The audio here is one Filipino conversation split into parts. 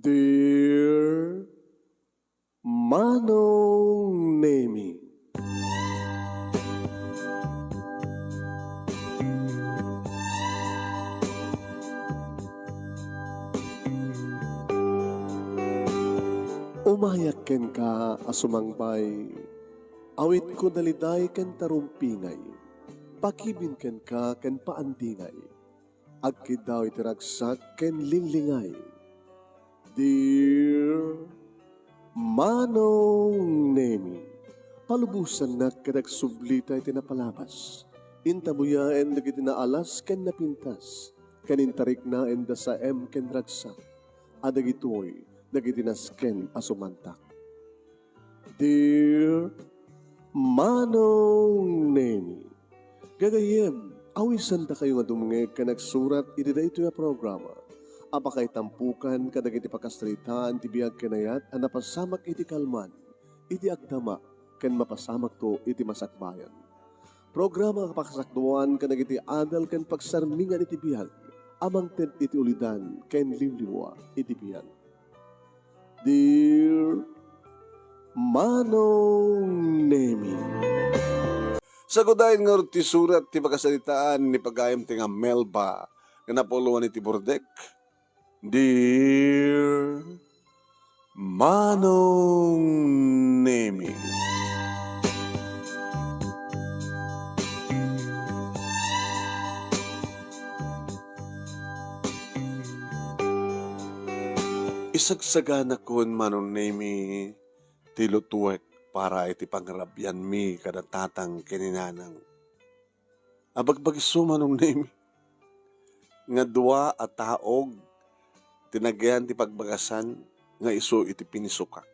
Dear Manong Nemi, umayak ken ka asumangbay, awit ko daliday ken tarumpingay, pakibin ken ka ken paandingay, agkid daw itiragsak ken linglingay. Dear Manong Nemi, palubusan na kadag sublita iti napalabas. Intabuya en dagiti naalas ken napintas, kanintarik na en da sa ken ragsak, adagitoy dagiti nasken asumantak. Dear Manong Nemi, gagayem, awisan da kayo nga dumungeg ka nagsurat iti da ito yung programa. Apakay tampukan kadag iti pagkastritaan ti biyag kanayat ang napasamak iti kalman, iti agdama, ken mapasamak to iti masakbayan. Programa kapakasakduan kadag iti adal ken pagsarmingan iti biyag, amang ted iti ulidan ken limliwa iti biyag. Dear Manong Nemi, sagudayin nga ti surat ti pagkasalitaan ni pagayam ti nga Melba nga napuluan iti Burdek. Dear Manong Nemi, isagsagana kon Manong Nemi ti lutuek para iti pangrabyan mi kada tatang kininanang. Abagbagiso Manong Nemi, nga dua at taog tinagyan ti pagbagasan nga iso iti pinisukak.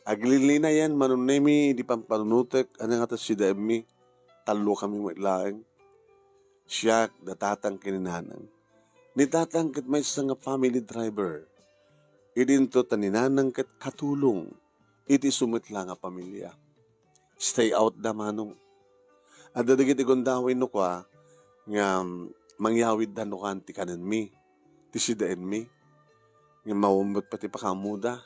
Aglilina yan Manong Nemi di pampanunutek ano nga si Demi talo kami matlaeng. Siya datatang kininanang. Ni tatang ket may nga family driver. Idinto taninanang ket katulong iti sumitla nga pamilya. Stay out da Manong. Adda dagiti gondawin no kwa nga mangyawid da no kanti kanan mi. Tisidain mi, nga maumot pati pakamuda,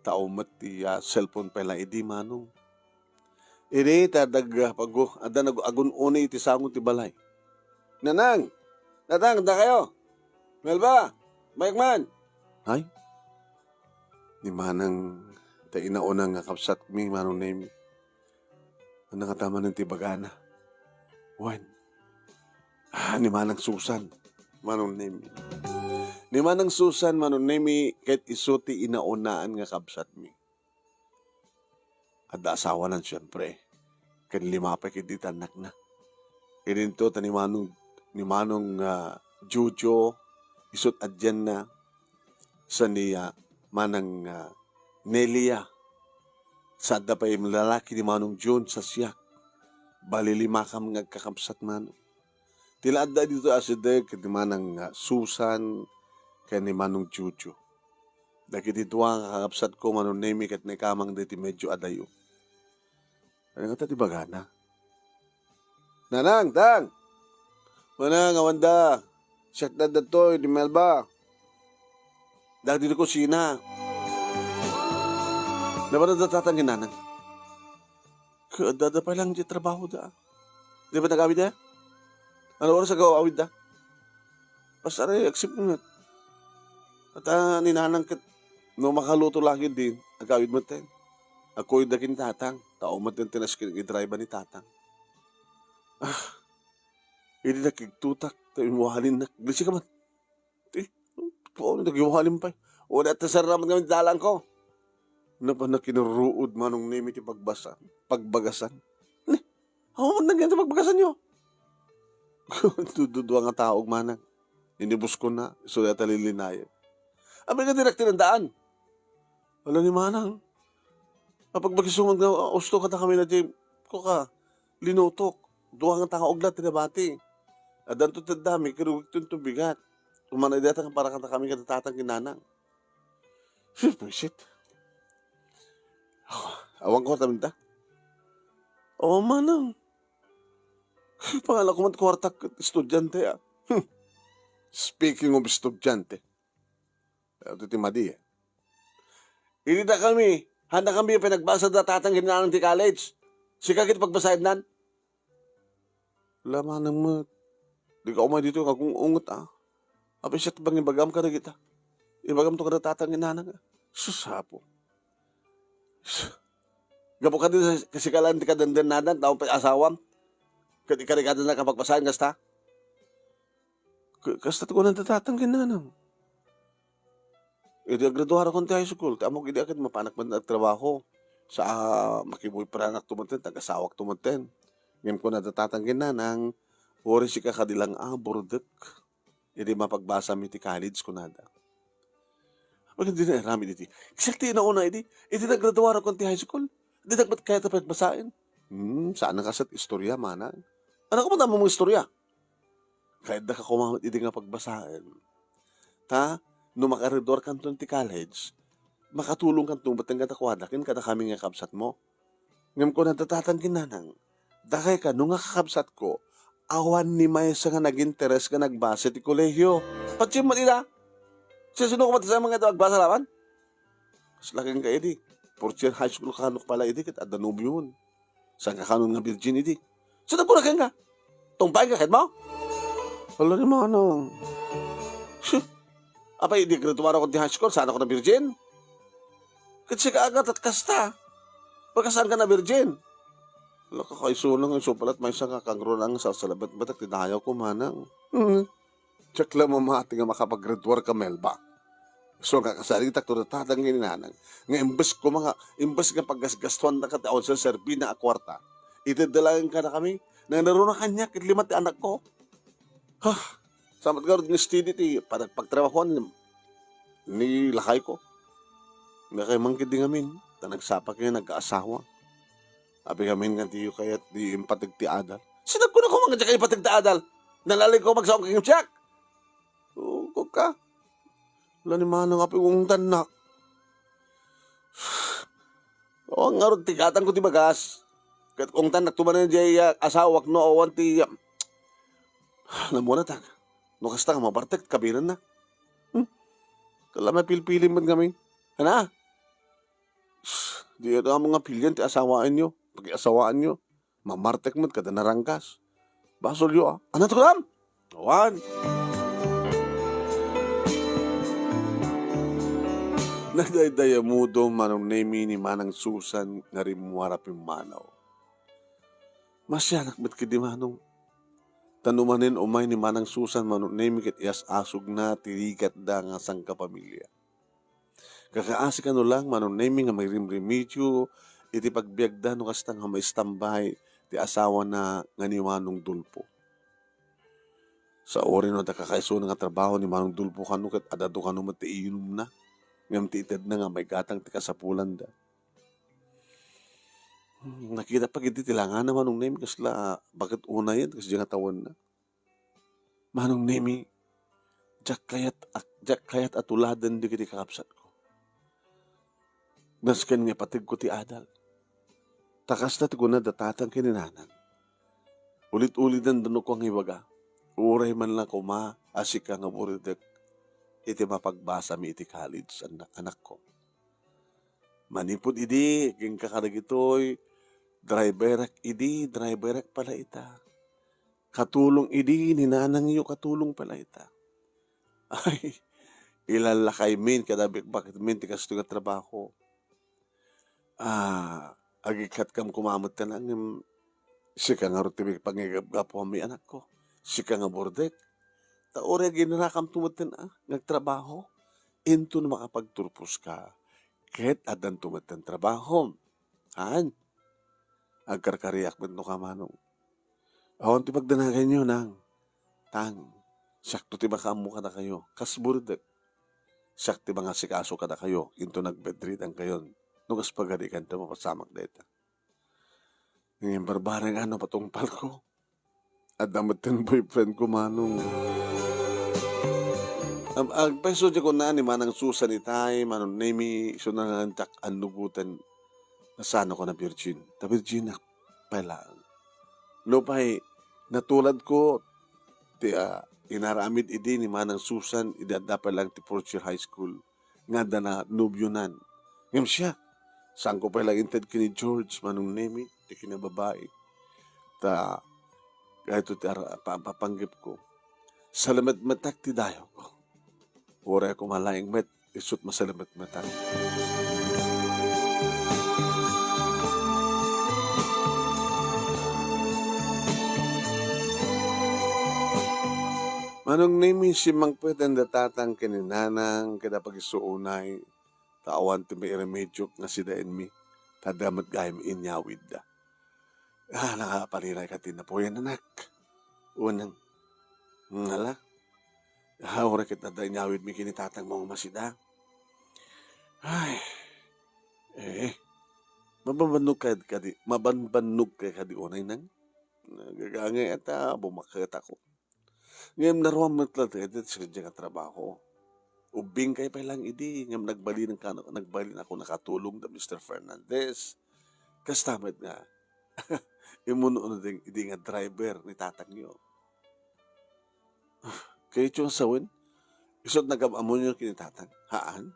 taumot ti cellphone pa lang idi Manong. Ini tadag pago, ada nag-agun-uni iti sangon ti balay. Nanang, da kayo. Melba, Maikman. Ay, ni Manang, ta inaunang nga kapsat mi Manong Nemi. Ano nga tama ng ti bagana? Wan, ni Manang Susan, Manong Nemi. Ni Manang Susan Manong Nemi kahit isuti inaunaan nga kabsat mi. At asawa nan siyempre. Kan lima pa kiti tanak na. Ininto ta ni Manong Jojo isut adyan na sa niya Manang Nelia. Sada pa yung lalaki ni Manong June sa siyak. Bali lima kam ngagkakabsat Manong. Tila adda dito asideg kiti Manang Susan kaya ni Manong Jojo. Dagiti tuwa nga kakapsat ko Manong Nemi kat ni kamang diti medyo adayo. Ano nga ti bagana? Nanang, tang! Manang, awanda! Siyak na datoy, di Melba. Dagdi ko sina. Naman na tatangin nanang. Dada pa lang di trabaho da. Di ba nag-awid da? Ano oras nag-awid da? Pasari, accept mo na. At ninanang kat, no makaluto lagi din, nag-awid mo tayo. Ako yung dakin tatang, tao mo din tinaskin i-drive ni tatang. Hindi nakiktutak, tayo imuhalin na. Glisi ka man. Nag-imuhalin pa. O natasaraman kami dalang ko. Ano pa na kinuruod Manong Nemi ti pagbagasan. Ako man nagyan ti pagbagasan nyo. Duduwa nga taog manang. Inibus ko na, so yata lilinayan. Abay ka direct tinandaan. Wala ni Manang. Kapag magisuman ka, usto ka na kami na di ko ka, linutok. Duwa nga taong oglat, tinabati. Adan to tandami, kirugit itong bigat. Umanay data para kata kami katatatang kinanang. Shit. Awang ko taminta. Oo, Manang. Pangalan ko man kwartak estudyante. Speaking of estudyante, Ito ti Madi. Hindi na kami. Handa kami yung pinagbasa na tatanggin na ng ti college. Sikagit pagbasahin nan. Laman mo. Di ka umay dito kung ungot Apay siya bang ibagam ka na kita. Ibagam to ka na tatangin na nga. Susapo. Gapo ka din sa kasikalan ti kadandan nadan. Taong pa asawam. Karikada na kapagbasahin kasta. Kasta ko na tatanggin na nang. Idi graduara ko ti high school. Amok idi akit mapanak man nagtrabaho. Sa makiboy pranak tumunten. Tagasawak tumunten. Ngayon ko na tatanggin na nang ori si kakadilang burdek. Hindi mapagbasa mi ti college ko nada. Pag hindi na rami diti. Exactly na una idi. Idi naggraduara ko ti high school. Hindi nagbat kaya tapos basahin. Saan na kasat istorya manang. Ano ko ba mong istorya? Kahit na ka kumamit idi nga pagbasahin. No makaredor kan ti college, makatulong kan batang katakwadakin kada kami nga kabsat mo. Ngam ko natatatangkin na nang. Dakay ka, nung nga kakabsat ko, awan ni Maysa nga nag-interes ka nagbasa ti kolehiyo. Pagsim mo nila. Sino ko sa mga ito magbasa laban? Mas laking ka idi. Fourth year high school kanok pala idi. Kit Adanub yun. Saan ka kanon nga virgin idi. Saan po na ka? Tumpay ka kahit mo? Wala ni manong. Apay, hindi ka tumara ko di high school. Saan ako na virgin? Kasi ka agad at kasta. Pagkasaan ka na virgin? Wala ka kaisunang iso palat may isa kakangro lang sa salabat batak tinahayaw ko manang. Check lang mo mati nga makapag-graduar ka Melba. So nga kasali tak to tatangin nanang. Nga imbes nga paggasgastuan na kataon sa serbi na akwarta. Itadalagan ka na kami. Nang naroon na kanya kit lima ti anak ko. Samat ka rin ng steady ti pagtrabahoan ni lakay ko. Nga kay mangkid din amin. Nagsapa kayo nag-aasawa. Abi kami nga di kaya't di impatig ti adal. Sinag ko na ko mga kayo impatig ti adal. Nalalay ko magsaong kayong tiyak. Kung ka. Wala ni manang api kong tanak. Ang arod tigatan ko ti bagas. Kat kung tanak tumanan di asawak no awan ti... Alam mo na tag. No kasta nga mabartek kabiran na. Kala may pilpili man kami. Hana? Di ito ang mga pilyan ti asawaan nyo. Pag-asawaan nyo, mamartek mo't kada narangkas. Basol yo Ano to kam? Awan. Nagdaydaya mudo manong nemi ni manang Susan nga rimuarap yung manaw. Masyanak ba't kidi manong? Tanumanin umay ni manang Susan manong nemi kit iyas asog na tirikat da nga sang kapamilya. Kakaasik ano lang manong nemi nga may rimrimidyo iti pagbiagda no kasta nga maistambay ti asawa na nga ni Manong Dulpo. Sa ori no da kakaiso nga trabaho ni Manong Dulpo kanu ket adado kanu met ti inom na. Ngam ti ited na nga may gatang ti kasapulan da. Nakita pag iti tilangan na Manong Nemi kasla bakit una yan kasi nga tawon na. Manong Nemi jak kayat atuladan di kiti kakapsat ko. Nasken nga patig ko ti adal. Takas na ko na datatan kininanan. Ulit-ulit ang dunok ko ang iwaga. Uray man lang ko asik ka nga buridek. Iti mapagbasa mi iti college anak ko. Manipod idi, ging kakaragitoy. Driverak pala ita. Katulong idi, ninanang iyo katulong pala ita. Ay, ilalakay min, kadabik bakit min, tikas ito nga trabaho. Agikat kam kumamot ka nang sika nga rutibig pangigap mi anak ko. Sika nga bordek. Taore ginarakam tumutin nagtrabaho. Into na makapagturpos ka. Ket adan tumutin trabaho. Agkarkariak ba't no ka manong. Awan ti pagdanagan nyo nang. Sakto ti makamu ka na kayo. Kas bordek. Sakti mga sikaso ka na kayo. Into nagbedritan kayo. Nugas pagadikan ito mapasamak na ito. Ngayon barbarang patungpal ko. At damat ten boyfriend ko manong. Ang peso di ko na ni manang Susan itay, manong nemi, so nangantak anugutan na sana ko na virgin. Ta virgin na pala. No pa'y natulad ko, ti inaramid idi ni manang Susan, idada pa lang ti fourth year high school. nga na nubyunan. Ngam siya, saan ko pala inted kini George, manong nemi, ti kinababae. Ta, kahit ito papanggip ko, salamat matak ti dayo ko. Ora ko malaing met, isut masalamat matak. Manong nemi si mangpweden datatang kininanang kada pag-isuunay, taawan ti may remedyo nga si daen mi, tadamat gayam inyawid da. Nakaparinay ka tinapuyan anak. Unang, ngala, ora kita da inyawid mi kinitatang mong masida. Ay, mabanbanog ka di unay nang. Nagagangay ata, bumakit ako. Ngayon naruang matlatid sa kanya nga trabaho. Ubing kay pa lang idi, ngayon nagbalin ako nakatulong da Mr. Fernandez. Kastamad nga, imuno ding idi nga driver ni tatang niyo. Kaya yung sawin, isot nagabamo niyo kinitatang, haan?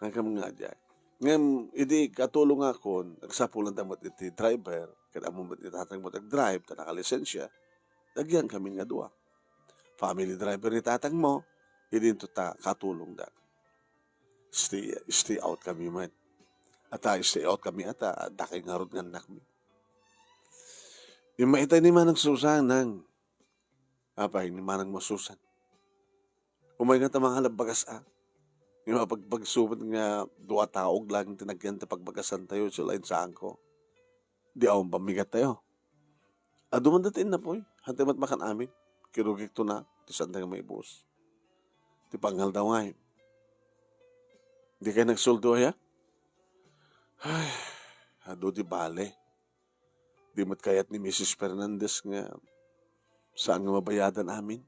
Hanggang nga dyan. Ngayon, idi katulong ako, nagsapulan damot iti driver, kada mo ba itatang mo nag-drive, ta nakalisensya, lagyan kami nga dua. Family driver ni tatang mo, hindi ito katulong da. Stay out kami man. Stay out kami daki nga rod nga anak mi. Yung maitay ni manang susan nang, ni manang masusan. Umay nga tamang halabagas yung pagsubot nga dua taog lang tinagyan ta pagbagasan tayo sa lain saan ko. Di awang pamigat tayo. Dumandatin na po hantimat makan amin. Kirugik to na, tisan tayo may bus. Ti panghal daw nga Di kayo nagsuldo ya? Ay, di bale. Di mat kayat ni Mrs. Fernandez nga saan nga mabayadan amin.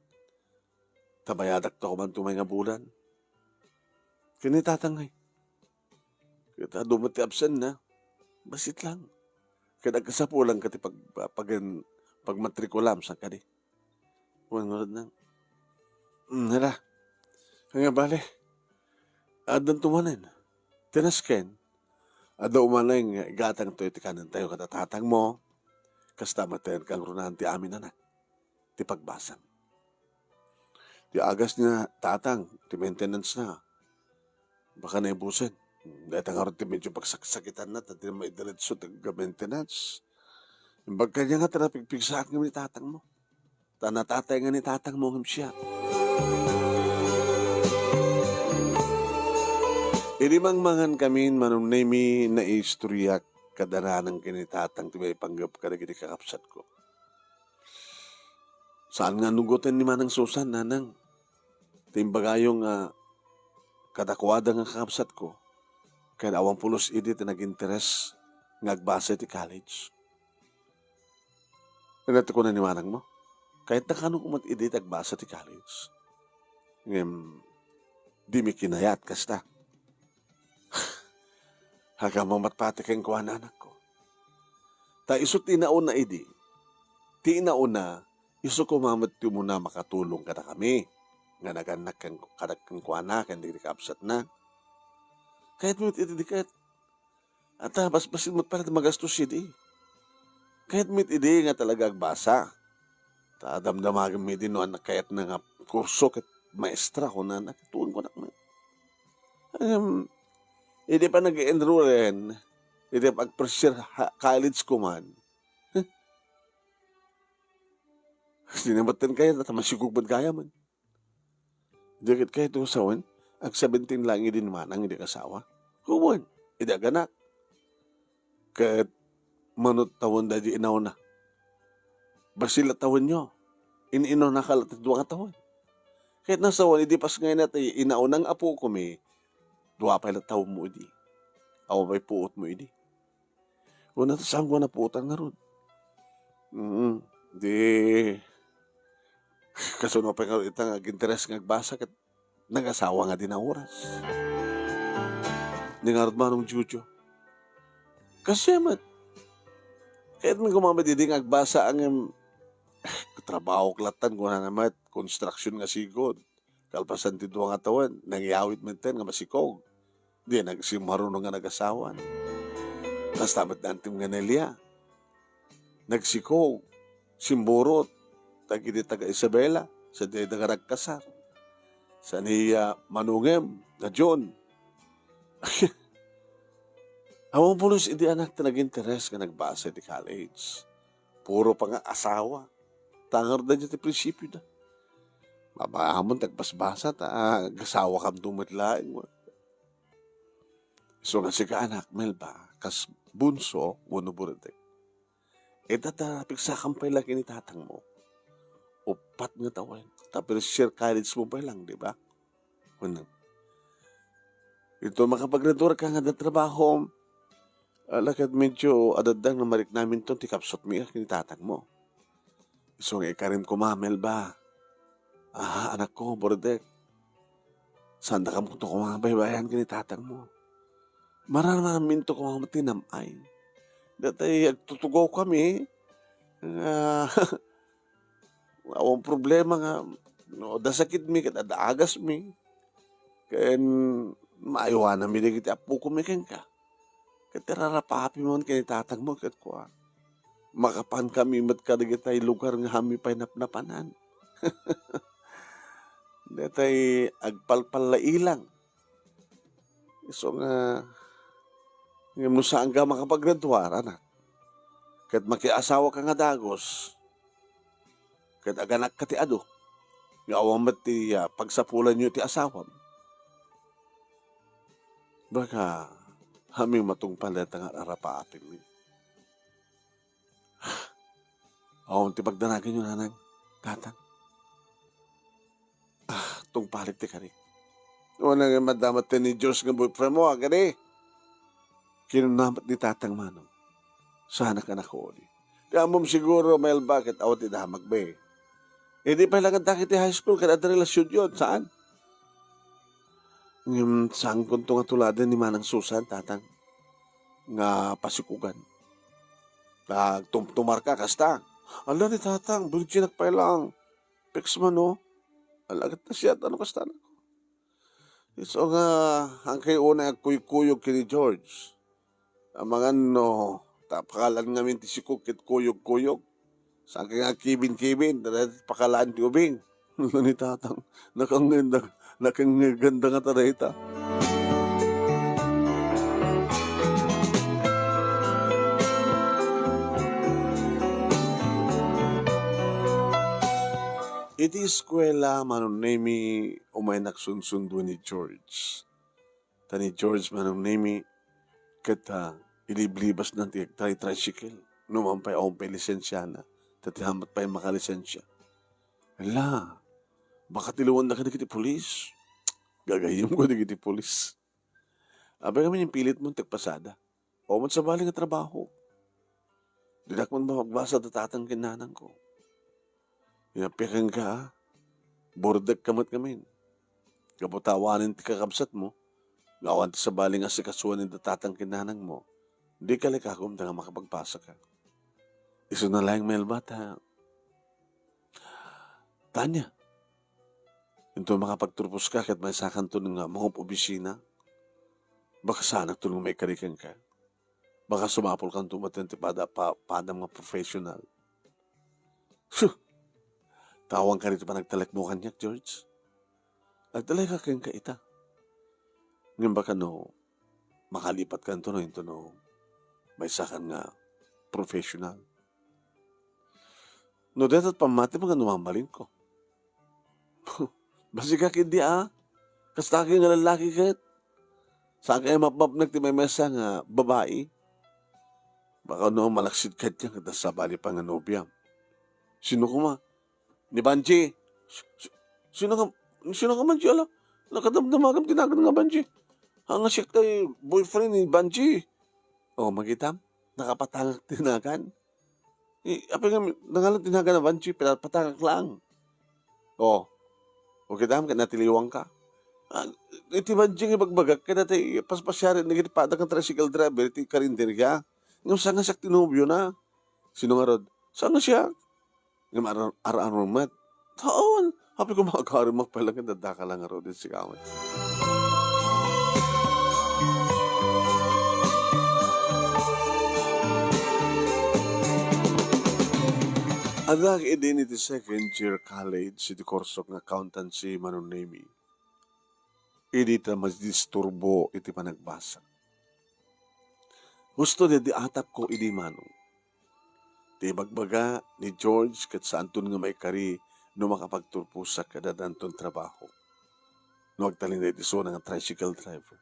Tabayadak to ko man tumay nga bulan. Kinitatangay. Kita dumati absent na. Basit lang. Kaya nagkasapulang kati pagmatrikulam sa kadi. Wangunod nang. Hala. Nga bale. Adan tumanan. Tinasken. Ada umanay nga igatang to itikanan tayo katatatang mo. Kasta matayan kang runahan ti amin anak. Ti pagbasang. Ti agas niya tatang. Ti maintenance na. Baka na ibusin. Dahil nga rin ti medyo pagsaksakitan na. Tati na maidiretso ti maintenance. Bagka niya nga tarapigpigsaak nga ni tatang mo. Tanatatay nga ni tatang mo siya. Irimang mangan kami manunay na istorya kadaranang kinitatang tibay panggap ka na kakapsat ko. Saan nga nugutin ni manang Susan, nanang? Timbagayong kadakwada nga kakapsat ko. Kaya awang pulos idi nag-interes ngagbasa ti college. Nato ko na ni manang mo. Kahit na kanong kumat idi tagbasa ti college. Ngayon, di mi kinayat kasta. Haga mamatpati kayong kuha na anak ko. Ta iso tinaon na idi. Tinaon na, iso kumamat ti muna makatulong ka na kami. Nga naganak kang kuha na, kaya hindi kapsat na. Kahit mo iti kahit. At basbasin mo pala magastos idi. Kahit mo iti nga talaga agbasa. Damdamagan mi din no anak kayat na nga kurso kat maestra ko na nakatuon ko na. Hindi pa nag-enroll rin. Hindi pa pressure college ko man. Sinamatan kaya na tamasigog ba't kaya man. Dikit kaya itong sawan, ang 17 lang din man ang hindi kasawa. Kuwan, hindi aganak. Kahit manot tawon da di inaw na. Basila tawon nyo. Iniinaw na kalat at duwa tawon. Kahit nasawan, hindi pas ngayon natin inaw ng apo ko may duwa pa ilang tawon mo idi. Awa may puot mo idi. Una to saan ko na puutan nga ron. Di kasunod pa nga itang ag-interes nga agbasa kat nag-asawa nga din ang oras. Di nga rin manong Jujo. Kasi mat, kahit may gumamadiding agbasa ang trabaho klatan ko na naman, construction nga sigod. kalpasan ti duwa nga tawan, nangyawit man ten nga masikog. Di, nagsimarunong nga nag-asawan. Tapos tamat na antim nga Nelia. Nagsikog, simburot, tagiti taga Isabela, sa di nga nagkasar. Sa niya manungem, na John. Awang pulos idi anak na nag-interes nga nagbasa di college. Puro pa nga asawa. Tangar na dyan ti prinsipyo na. Mabahamon, tagbasbasa, gasawa kam tumatlaing mo. So nga si ka anak, Melba, kas bunso, uno buretek. E tatarapig sa kampay lang kinitatang mo. Upat nga tawan. Tapos share college mo pa lang, di ba? Unang. Ito makapagrador ka nga na trabaho. Lakad medyo adadang na marik namin to, tikapsot mi ka kinitatang mo. So nga ikarim ko mamel ba? Anak ko, bordek. Sanda ka mo ito kung mga baybayan kinitatang mo. Maranamin to kung mga tinamay. Datay, agtutugaw kami. Awang problema nga. No, dasakit mi, kadaagas mi. Kaya maiwanan mi na kita apo kumikin ka. Katirarapapi mo kinitatang mo kat ko. Makapan kami mat kadagitay lugar nga hami pa'y napnapanan. Datay agpalpal ilang. So nga ngayon mo saan ka makapaggraduar, anak. Kat makiasawa ka nga dagos. Kat aganak ka ti ado. Nga awang mati pagsapulan nyo ti asawam. Baka haming matungpalit ang arapaapin mo. Awang ti pagdanagin nyo nanang, tatang. Tungpalit ti karik. Wala nga madamat ni Diyos nga boyfriend mo, agad kinunamat ni tatang manong. Sana ka na ko ulit. Kaya mo siguro, Mel, bakit awat idamag ba eh? Di pa lang ang dakit high school, kada relasyon yun. Saan? Saan kung ito nga tuladan ni Manang Susan, tatang? Nga pasikugan. Tumar ka, kasta. Ala ni tatang, bulitsinak pa lang. Peks man, no? Alagat na siya, ano kasta na ko? So nga, ang kayo una kuy-kuyog kini George. Ang mga no, tapakalan nga minti si Kukit kuyog-kuyog. Saan ka nga kibin-kibin, pakalaan ti ubing. Ano ni tatang, nakanganda nga tarayta. Iti eskwela manunemi umay naksunsundo ni George. Tani George manunemi kita iliblibas ng tricycle. Numampay akong pa'y lisensya na. Tatihamat pa'y makalisensya. Ala, baka tiluwan na ka na kiti polis. Gagayim ko na kiti polis. Abay kami yung pilit mong tagpasada. O man sa baling nga trabaho. Dinak man ba magbasa datatang kinanang ko. Inapikan ka, bordak kamat kami. Kaputawanin ti kakabsat mo. Ngawan ti sa baling asikasuan ni datatang kinanang mo. Di ka likakom na nga makapagpasa ka. Iso na lang may bata. Tanya. Ito makapagturpos ka kahit may sakan to ng mga opisina. Baka sana to may karikan ka. Baka sumapol kang tumatenti pada mga professional. Tawang ka rito pa nagtalak mo kanyak, George. Nagtalak ka kayong kaita. Ngayon baka no, makalipat ka ito no, may sakan nga professional. No, deto't pamati mga numamalin ko. Basi ka kindi Kastaki nga lalaki kahit. Saan kaya mapmap nagtimay mesa nga babae? Baka no, malaksid kahit yan kada sa bali pa nga nobya. Sino ko ma? Ni Banji. Sino ka Banji? Ala, nakadamdamagam tinagan nga Banji. Ang asyak tayo, boyfriend ni Banji. O, magitam, nakapatangak tinagan. Apa nga, nangalang tinagan na Banji, patangak lang. O, magitam, natiliwang ka. Iti Banji nga bagbagak, kaya tayo, paspasyari, nagitipada kang tricycle driver, iti karindir ka. Ngayon, saan nga siya tinubyo na? Sino nga rod? Saan nga siya? Ngayon, araw mat. Taon, Habi ko makakari magpalangan dadaka lang nga ro din si kawan. Adak idin iti second year college iti korsok nga accountancy manunemi. Idi ta mas disturbo iti panagbasa. Gusto di atap ko idi manong. Ti bagbaga ni George kat sa antun nga may kari no makapagturpo sa kadadanton trabaho. No agtalin na iti so nga tricycle driver.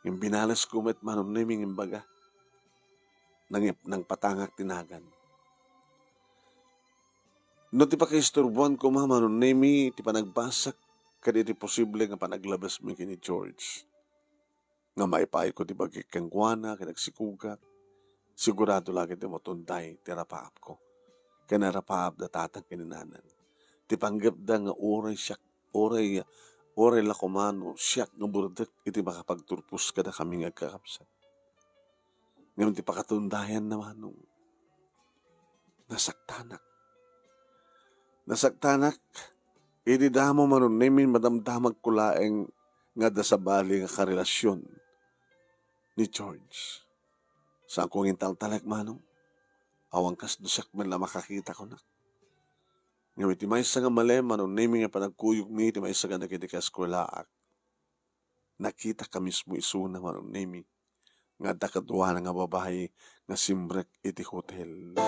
Yung binalas ko met manunemi ng baga. Nang patangak tinagan. No ti pakisturbuan ko manunemi ti panagbasak kadi ti posible nga panaglabas mi kini George. Nga maipay ko ti bagik kang guana, kinagsikugat, sigurado lagi ti motunday ti rapaap ko. Kaya rapaap da tatang kininanan. Ti panggap da nga oray lakomano, siyak nga burdak iti makapagturpus kada kami nga kakapsat. Ngayon ti pakatundayan naman nung nasaktanak. Nasaktanak, iti damo manunemin madamdamag kulaeng nga dasabali nga karelasyon ni George. Saan kong intaltalak manong? Awang kas dusak man na makakita ko na. Ngayon iti may nga mali manunemin nga panagkuyog mi iti may nga nakita eskwelaak. Nakita ka mismo isuna manunemi nga dakadwa nga babae nga simbrek iti hotel.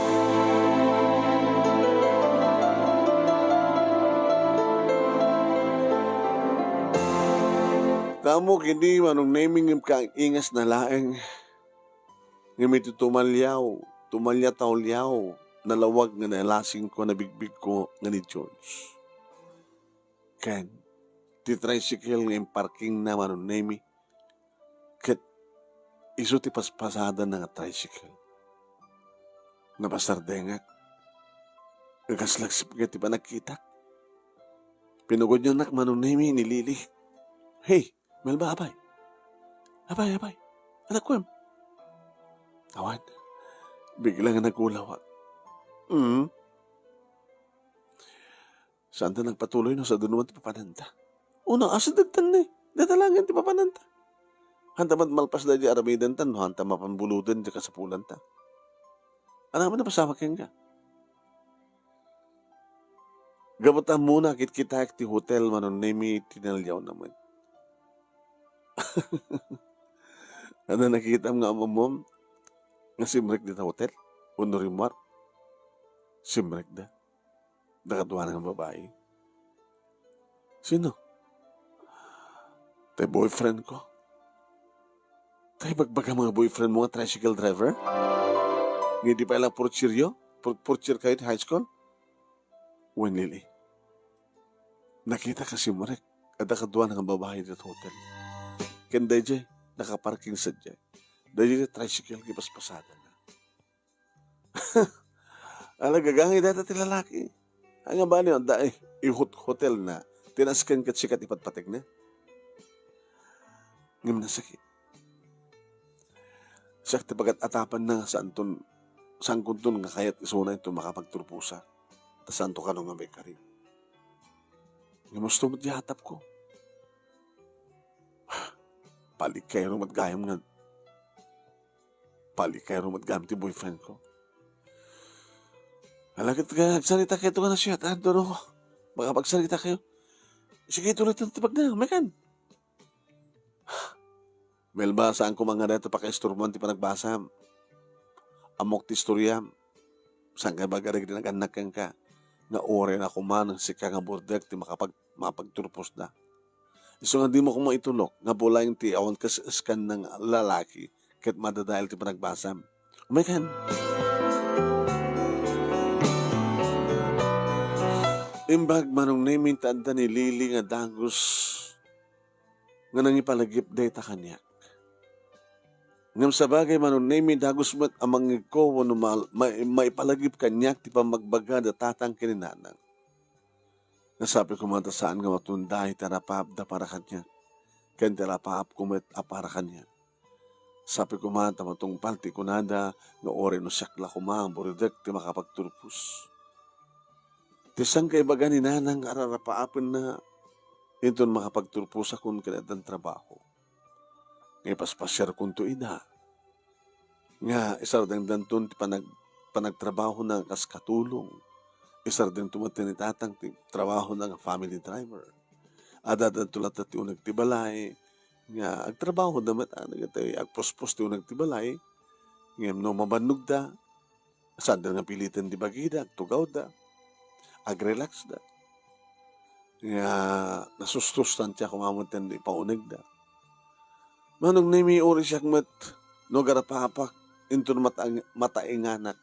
Tamo kini manong naming ng kang ingas na laeng nga may tumalya taulyaw, nalawag nga nalasing ko, nabigbig ko nga ni George. Ken, ti tricycle nga yung parking na manong nami, kat iso ti paspasada na nga tricycle. Napasardengak, nagaslagsip nga ti panagkita. Pinugod niyo nak manong nami, nilili. Hey, Melba, abay. Anak ko, awan, bigla nga nagulawak. Saan ta nagpatuloy no sa dunuan ti papananta? Una, asa dagtan na datalangan ti papananta. Hanta man malpas da di aramidan tan, no hanta mapambuludan di kasapulan ta. Ano man na pasama keng ka? Gabutan muna kit kita ti hotel manon nemi tinalyaw naman. Ano nakita nga amamom nga simrek di ta hotel? Unorimar? Simrek da? Nakatuwa ng babae? Sino? Tay boyfriend ko? Tay bagbaga mga boyfriend mo nga tricycle driver? Hindi pa ilang porchiryo? Porchir kayo high school? Wen Lily. Nakita ka simrek at nakatuwa ng babae di ta hotel. Ken dayjay, nakaparking sa dyan. Dayjay tricycle kipaspasada na. Alagagangi data ti lalaki. Ang ba niyo, dahil hotel na, tinaskan kat sikat ipatpatig na. Ngayon nasakit. Sakti pagat atapan na saan kuntun nga kayat isuna ito makapagturpusa. Ta saan to ka nung nga may karin. Ngayon gusto mo dihatap ko. Palik kayo matgayam nga. Palik kayo matgayam ti boyfriend ko. Alagad ka, nagsalita kayo ito nga na siya. Ando no, makapagsalita kayo. Sige, tuloy ito tibag na, mekan. Melba, saan ko mga dito paka-isturman ti panagbasa? Amok ti istorya. Saan ka ba garig dinaganak kang ka? Nga ore na kuman, si ka nga burdek ti mapagturpos na. Iso nga di mo kung maitulok, nga pula yung ti awan kasaskan ng lalaki, kahit madadahil ti panagbasam. Umaykan. Imbag manong namin tanda ni Lili nga dagos, nga nangipalagip day ta kanyak. Ngam sa bagay manong namin dagos mo't amang ko, wano maipalagip kanyak ti pamagbaga da tatang kininanang. Nasabi ko mata saan nga matunday tarapaap da para kanya. Ken tarapaap kumet para kanya. Sabi ko mata matong palti kunada nga ore no syakla kumang buridek ti makapagturpus. Tisang kaibaga ni nanang ararapaapin na inton makapagturpusa kun kinadang trabaho. Ngay paspasyar kun to ida. Nga isar dangdanton ti panagtrabaho na kas katulong. Isar din tumatinitatang ti trabaho na nga family driver. Adadan tulat ti unag ti balay. Nga agtrabaho damat tayo agpospos ti unag ti balay. Nga no mabannog da. Saan nga pilitan di bagida, agtugaw da. Agrelax da. Nga nasustustan siya kumamuntan di paunag da. Manong nimi ori siyak mat no garapapak into matainganak.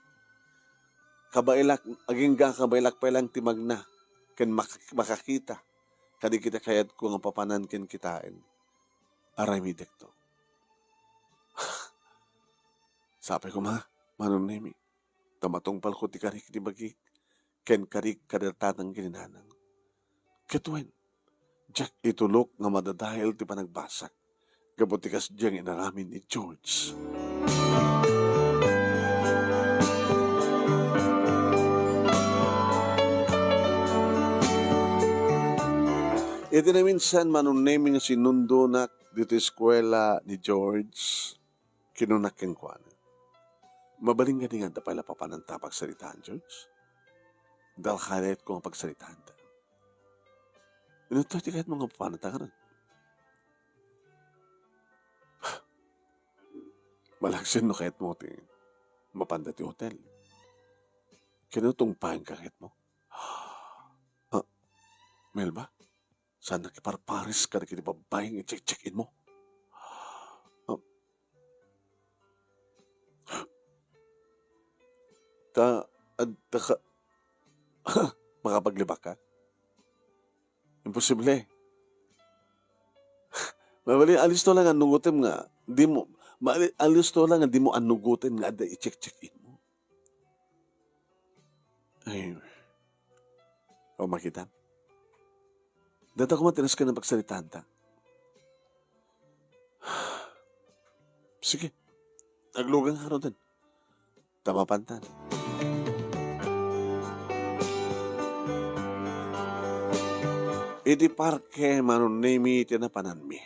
Kabailak, aging kabailak pa lang timag na. Ken makakita. Kadi kita kayat ko nga papanan ken kitain. Aray mi dekto. Sabi ko manong nimi. Tamatungpal ko ti karik di bagi. Ken karik kadartatang gininanang. Ketuen. Jack itulok nga madadahil ti panagbasak. Kaputikas diyang inaramin ni George. Iti na minsan manunemi nga sinundo na dito eskwela ni George, kinunak keng kuwan. Mabaling nga nga pala papananta pagsalitaan, George. Dahil kalit ko ang pagsalitaan ta. Inuto, di kahit mga papananta ka rin. Malaksin no kahit mo ti mapanda ti hotel. Kinutungpahin ka kahit mo. Melba, saan nakiparparis ka na kinibabayang i-check-in mo? Makapaglibak ka? Imposible. Mabali, alis to lang ang nungutim nga. Di mo, alis to lang nga di mo anugutin nga ada i-check-in mo. Ay, o makita. Data ko matinas ka ng pagsalitaan ta. Sige, aglugang haro din. Tama pantan. Iti parke manunemi tinapanan mi.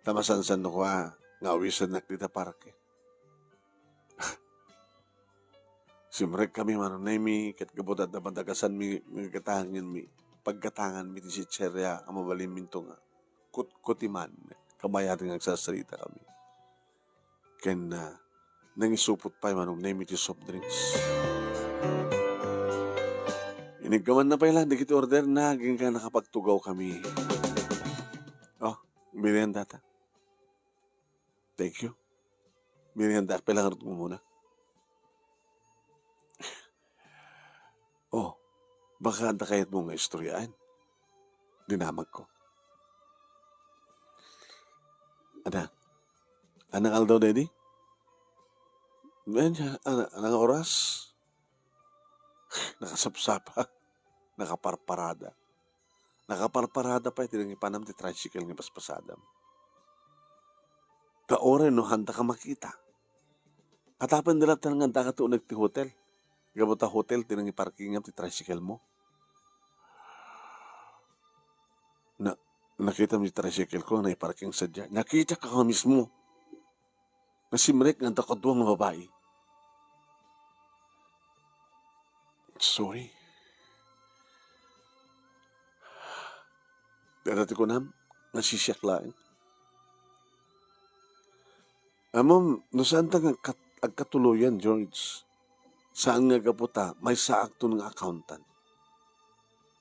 Tamasansan no kwa nga awisan nakdita parke. Simrek kami manunemi kat gabutat na bandagasan mi gatangan mi. Pagkatangan mi ti si Cherya ang mabalim minto nga kutiman. Kamayari nga sasalita kami. Ken nangisupot pa manunemi ti soft drinks. Inigkaman na pa ilang, di kita order na, hanggang ka nakapagtugaw kami. Oh, bilihan data. Thank you. Bilihan data, pailang harot mo muna. Oh, baka anda kayat mo nga istoryaan. Dinamag ko. Anang aldaw, Daddy? Anang oras? Nakasapsapa. Nakaparparada. Nakaparparada pa iti ipanam ti tricycle nga paspasadam. Kaoren no handa ka makita. Atapan nila tanang handa ka tuunag ti hotel. Gabot ta hotel tinang iparkingam ti tricycle mo. Nakita mo ti tricycle ko na iparking sadya. Nakita ka mismo. Nasimrek nga takadwang babae. Sorry. Dati ko na, nasisyak lang. Amam, no saan ta agkatuluyan, George? Saan nga gaputa, may saak to ng accountant.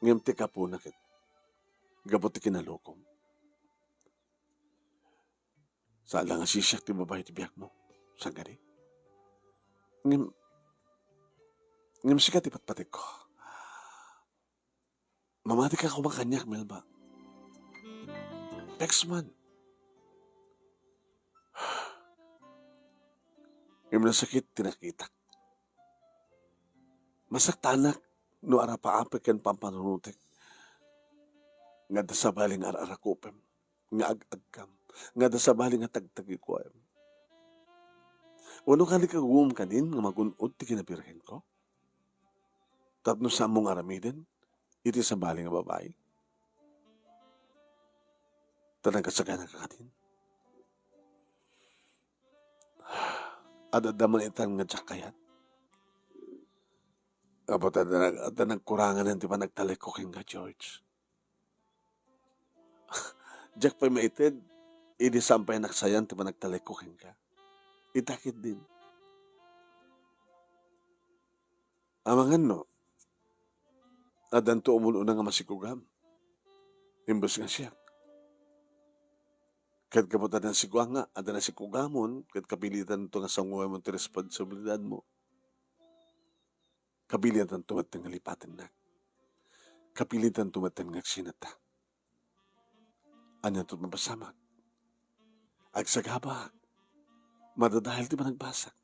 Ngam ti ka po nakit. Gaputi kinalokom. Saan lang nasisyak ti babae ti biyak mo? Saan gani? Ngam sikat ipatpatik ko. Mamati ka kumakanyak, Melba. Next month. Yung nasakit, tinakitak. Masaktanak, no arapa-apik yan pampanunutik. Nga dasabaling ararakupem. Nga ag-agkam. Nga dasabaling nga tagtagikuam. Wano ka ni kagum kanin nga magunod ti kinabirhen ko? Tapno sa mong aramiden, iti sa bali nga babae. Tanang kasaganan ka katin. Adadaman itan nga tsakayat. Apo at nagkurangan ng di pa nagtalikokin nga, George. Jack pa maited, idi sampay naksayan di pa nagtalikokin ka. Itakit din. Amangan no, adan to umulo na nga masikugam. Imbes nga siya. Kat kaputan ng sigwa nga, adan na sikugamon, kat kapilitan to nga sanguay mo ti responsibilidad mo. Kapilitan tumatan nga lipatan na. Kapilitan tumatan nga sinata. Anya to mapasamag. Agsagabag. Madadahil di ba nagbasak?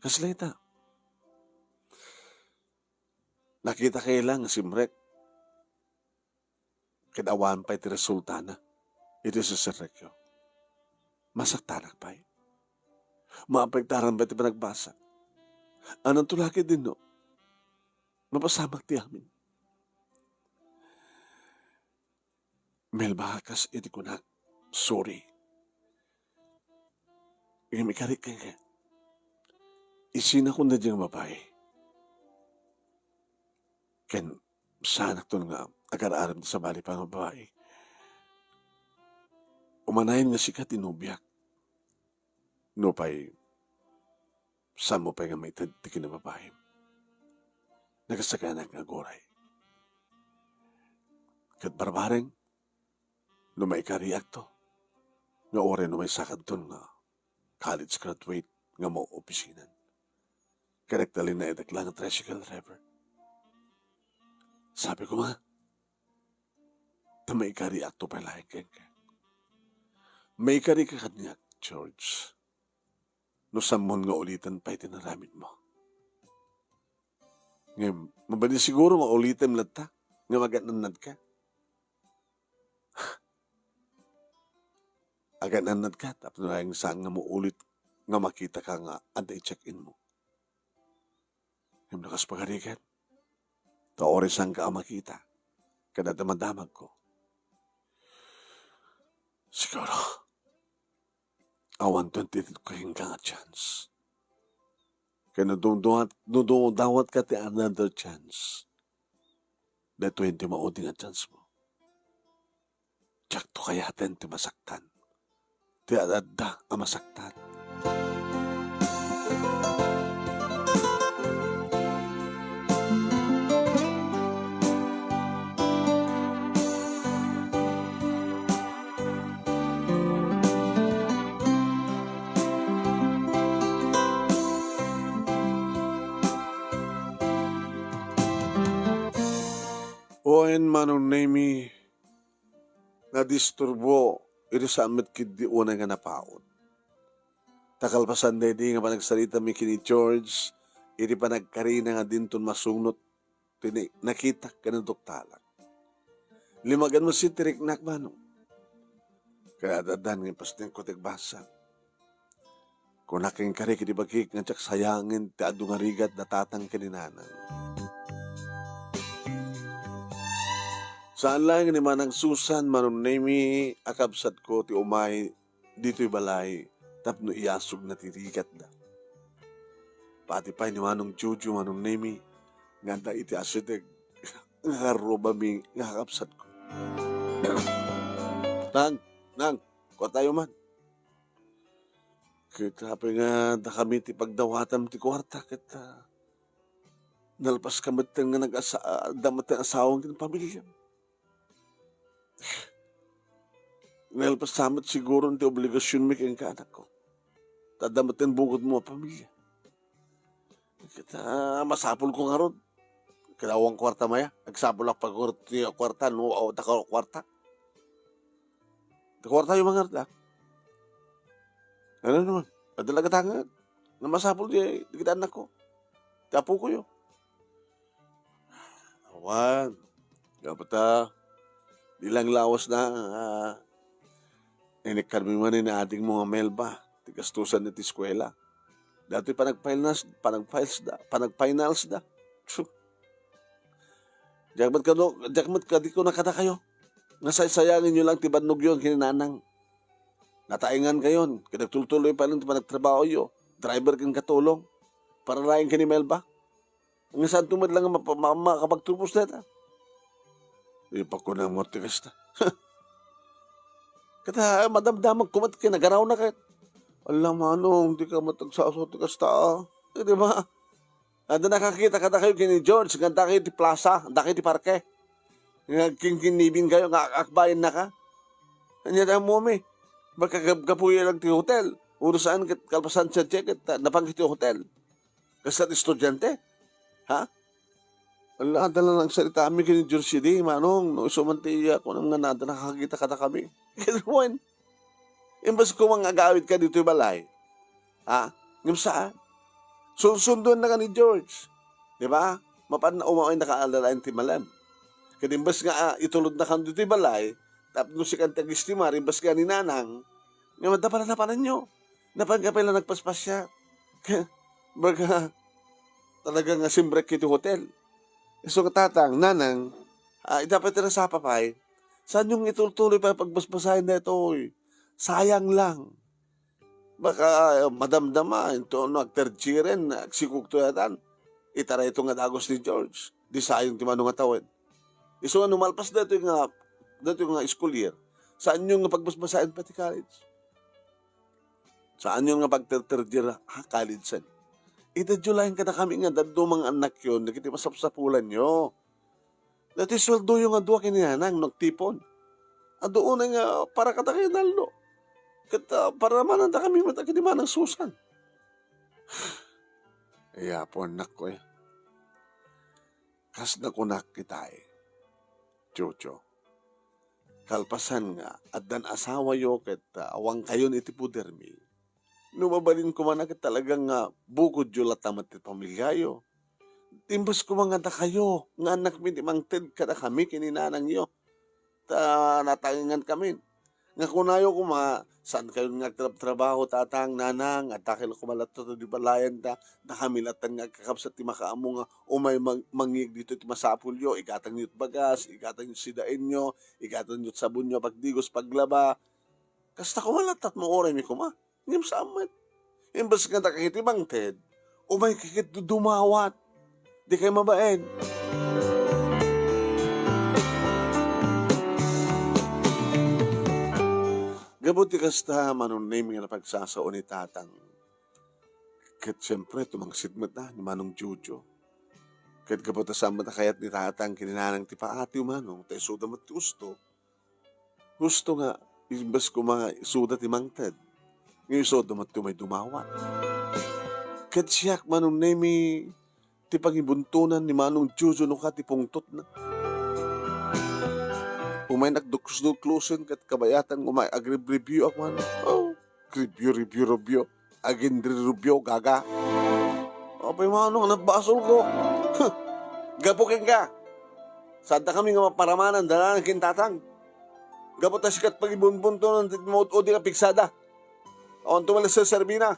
Kaslita. Nakita kayo lang simrek. Kinawan pa iti resulta na. Ito sa sirrekyo. Masaktanak pa eh. Maapektaran ba iti ba nagbasak? Anong tulaki din no? Mapasamag ti amin. Melbakas iti kunak. Sorry. Imikarik ka. Isina ko na diyang babae. Ken, sanak to nga agar-aram sa bali pa ng babae. Umanayin nga sikat inubiyak. No pa'y saan mo pa nga may tadtikin na babae. Nagasaganak nga goray. Kat barbareng, no may kariyak to. Nga ore no may sakad to nga college graduate nga mo opisinan. Kanagtalin na edak lang ang tricycle driver. Sabi ko nga, na may kariyak to pala hinggang ka. May kariyak ka kanyak, George. No samon nga ulitan pa itinaramid mo. Ngayon, mabali siguro maulitan lata nga magananad ka. Agananad ka, tapos na yung saan nga mo ulit nga makita ka nga anday check-in mo. Ngayon, nakas pagarikan. Taorisan ka ang makita. Kada damadamag ko. Siguro, awan 20 ko hingga nga chance. Kaya nadudawat ka ti another chance. Na 20 maudi nga chance mo. Tsak to kayaten ti masaktan. Ti adada ang masaktan. Oen manong nemi na disturbo iti sa amit kidi una nga napaot. Takalpasan dedi nga panagsalita mi kini George iti panagkarina nga dinton masungot tini nakita ka ng doktalak. Limagan mo si tiriknak manong. Kaya dadan nga pasting ko tigbasa. Kung naking kari kiti bagik nga tsak sayangin ti adu nga rigat datatang kininanan. Saan lang ni manang Susan manong nemi akabsat ko ti umay dito'y balay tapno iyasog na tirigat na. Pati pa ni manong Juju manong nemi nga da iti asideg nga karoba mi nga akabsat ko. Nang, ko tayo man. Kitapi nga da kami ti pagdawatam ti kwarta kita. Nalpas kamit nga damat ang asawang tin pamilya. Nalpas samat siguro ti obligasyon mi kayong kaanak ko. Tadamat ang bukod mo pamilya. Kita masapul ko nga ron. Kinawang kwarta maya. Nagsapul ako pag kwarta. No, o taka kwarta. Kwarta yung mga rata. Ano naman? Padalaga tangan. Na masapul di kita anak ko. Tapo ko yun. Awan. Kapata. Ilang lawas na. Inikar mo man na ating mga melba. Tigastusan niti eskwela. Dati panagfinals da. Jakmat ka di ko nakata kayo. Nasayangin nyo lang tibanog yun kininanang. Nataingan kayon. Kinagtuloy pa lang panagtrabaho yo. Driver kang katulong. Para laing ka ni Melba. Ang saan tumad lang makapagtupos na ita. Di pa ko na mortikas ta. Kata madamdamag kumat ka. Nagaraw na ka. Alam manong, di ka matagsasotikas ta. Di ba? Ando nakakita ka kayo kini George. Ganda kayo di plaza. Ganda kayo di parke. Nagkingkinibin kayo. Akbayin na ka. Kanya na mo may. Baka kapuya lang ti hotel. Uno saan kalpasan sa check napanggit yung hotel. Kasi estudyante. Ha? Wala ka lang salita kami kini George City. Manong, no sumantiya ko nang nanada nakakita ka na kami. Kaya imbas ko mga agawid ka dito yung balay. Ha? Ngayon saan? Sunduan na ka ni George. Di ba? Mapan na umaway nakaalalain ti malam. Kaya imbas nga itulod na ka dito yung balay. Tapos si kang tagistimar, imbas ka ni Nanang. Ngayon madapalan na panan nyo. Napangkapay lang nagpaspas siya. Baga, talagang simbrek ito hotel. So tatang, Nanang, dapat na sa papay. Saan yung ituloy pa pagbasbasahin na ito? Sayang lang. Baka madamdama, ito nagterjiren, nagsikukto yatan. Itara ito nga dagos ni George. Di sayang timano nga tawin. So nga numalpas na ito yung school year. Saan yung pagbasbasahin pati college? Saan yung nga pagterterjira? College san. Itadjulahin ka na kami nga, dado mga anak yun, nakiti masapsapulan nyo. Dati sweldo yung nga duwa kininanang, nagtipon. Doon na nga, para kata kayo nalo. Para naman nanda kami mataginiman ng susan. Iya po anak ko eh. Kas na kunak kita eh. Chucho. Kalpasan nga, at dan asawa yo ket awang kayon iti pudermi. Numabalin ko man agad talagang bukod yo latamat ti pamilya yo. Timbas ko mga da kayo, nga anak mi di mangted kada kami kininanang yo. Natangingan kami. Nga kunayo ko saan kayo nga trabaho tatang nanang at takil ko malato di balayan ta nakamilatan nga kakabsat ti makaamo nga umay mangig dito ti masapul yo ikatang yut bagas ikatang yut sidain nyo ikatang yut sabon nyo pagdigos paglaba kasta ko malatat mo oray mi kuma ngim sa amat imbas nga takakitimang ted umay kikit dumawat di kayo mabaen. Gabuti kasta manunay nga pagsasao ni tatang. Kat siyempre tumangsit mo na ni Manong Jojo. Kat gabuti sa mata kayat ni tatang kininanang ti paati manong tayo suda mo ti gusto. Gusto nga, imbas ko mga suda ti mangtad. Ngayon suda mo ti may dumawat. Kat siyak manunay mi ti pangibuntunan ni Manong Jojo no ka ti pungtot na. Umay nagduklos-duklosin kat kabayatan umay agrib-review ako man. Oh, review. Agin-review, gaga. Apay manong, nagbasol ko. Gapukin ka. Sada kami nga maparamanan, dala ng kintatang. Gapot na sikat pag-ibunbunto ng o di ka piksada. Awan tumalas sa Serbina.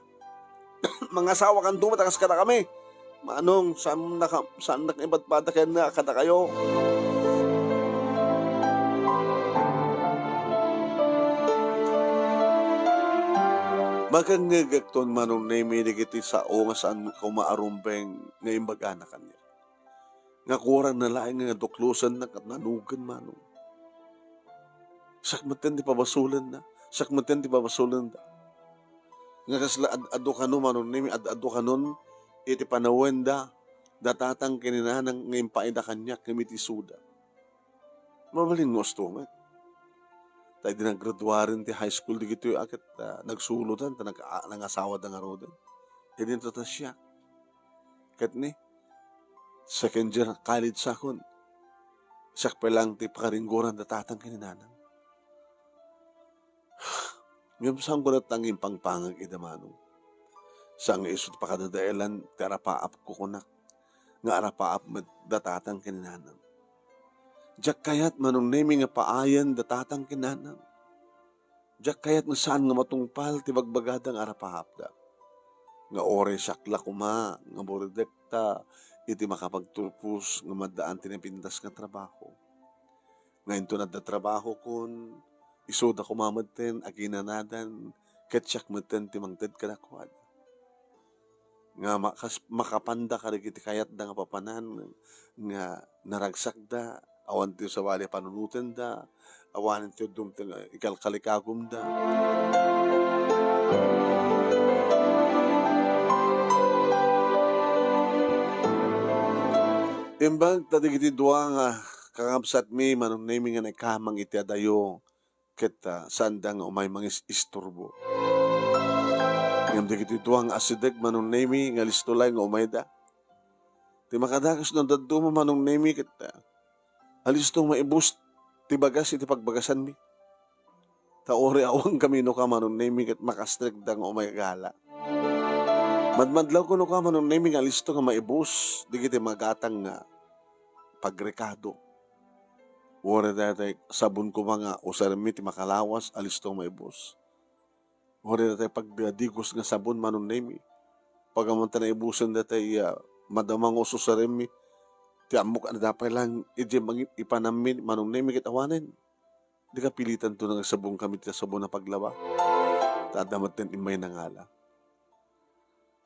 Mga asawa kan tumatakas ka na kami. Manong, saan nakaibat pata kayo na kata kayo? Magangagakton manong na imiligiti sa o nga saan kumaarumbeng na imbaga na kanya. Nga kurang na laing nga duklusan na nanugan manong. Sakmatan di pabasulan na. Nga kasla adu kanon manong na adu kanon iti panawenda datatang kininanang ngayon paida kanya kamiti suda. Mabalin mo astumat. Tayo din nag-graduarin ti high school di gito yung akit nagsulutan, nang-asawa da nga rodan. Hindi ito ta siya. Kat ni, second year college sakon. Siyak pa lang ti pakaringgoran da tatang kininanang. Ngayon saan ko natangin pangpangag idamanong. Saan nga isot pa kadadaelan, ti arapaap ko kunak. Nga arapaap da tatang kininanang. Diyak kayat manong nemi nga paayan datatang kinanang. Diyak kayat nga saan nga matungpal ti bagbagadang arapahapda. nga ore sakla kuma nga boredekta iti makapagtulpos nga maddaan tinipindas nga trabaho. Ngayon to nadda trabaho kun iso da kumamadten aginanadan ketsak maten ti mangted kadakwad. Nga makapanda ka iti kayat da nga papanan nga naragsak da awan ti sa wali panunuten da awan ti dum ikalkalikagum da. Imbag tadigiti dua nga kakabsat mi manong nemi nga nagkamang iti adayo ket sanda nga umay mangis isturbo. Ngam digiti dua nga asideg manong nemi nga listulay nga umay da. Ti makadakas no daddo mo manong nemi ket alistong maibus ti bagas iti pagbagasan mi. Taori awang kamino ka manong nemi ket makastrek da nga umay gala. Madmadlaw ko no ka manong nemi nga listo nga maibus digiti magatang nga pagrekado. Wala dati sabon ko mga usarami ti makalawas alistong maibus. Wala dati pagdigos nga sabon manong nemi. Pagamunta na ibusan dati madamang ususarami ti amok na dapat lang iti ipanamin manong nemi kitawanin. Di ka pilitan to ng sabong kami ti sabon na paglawa. Tadamat din imay nangala.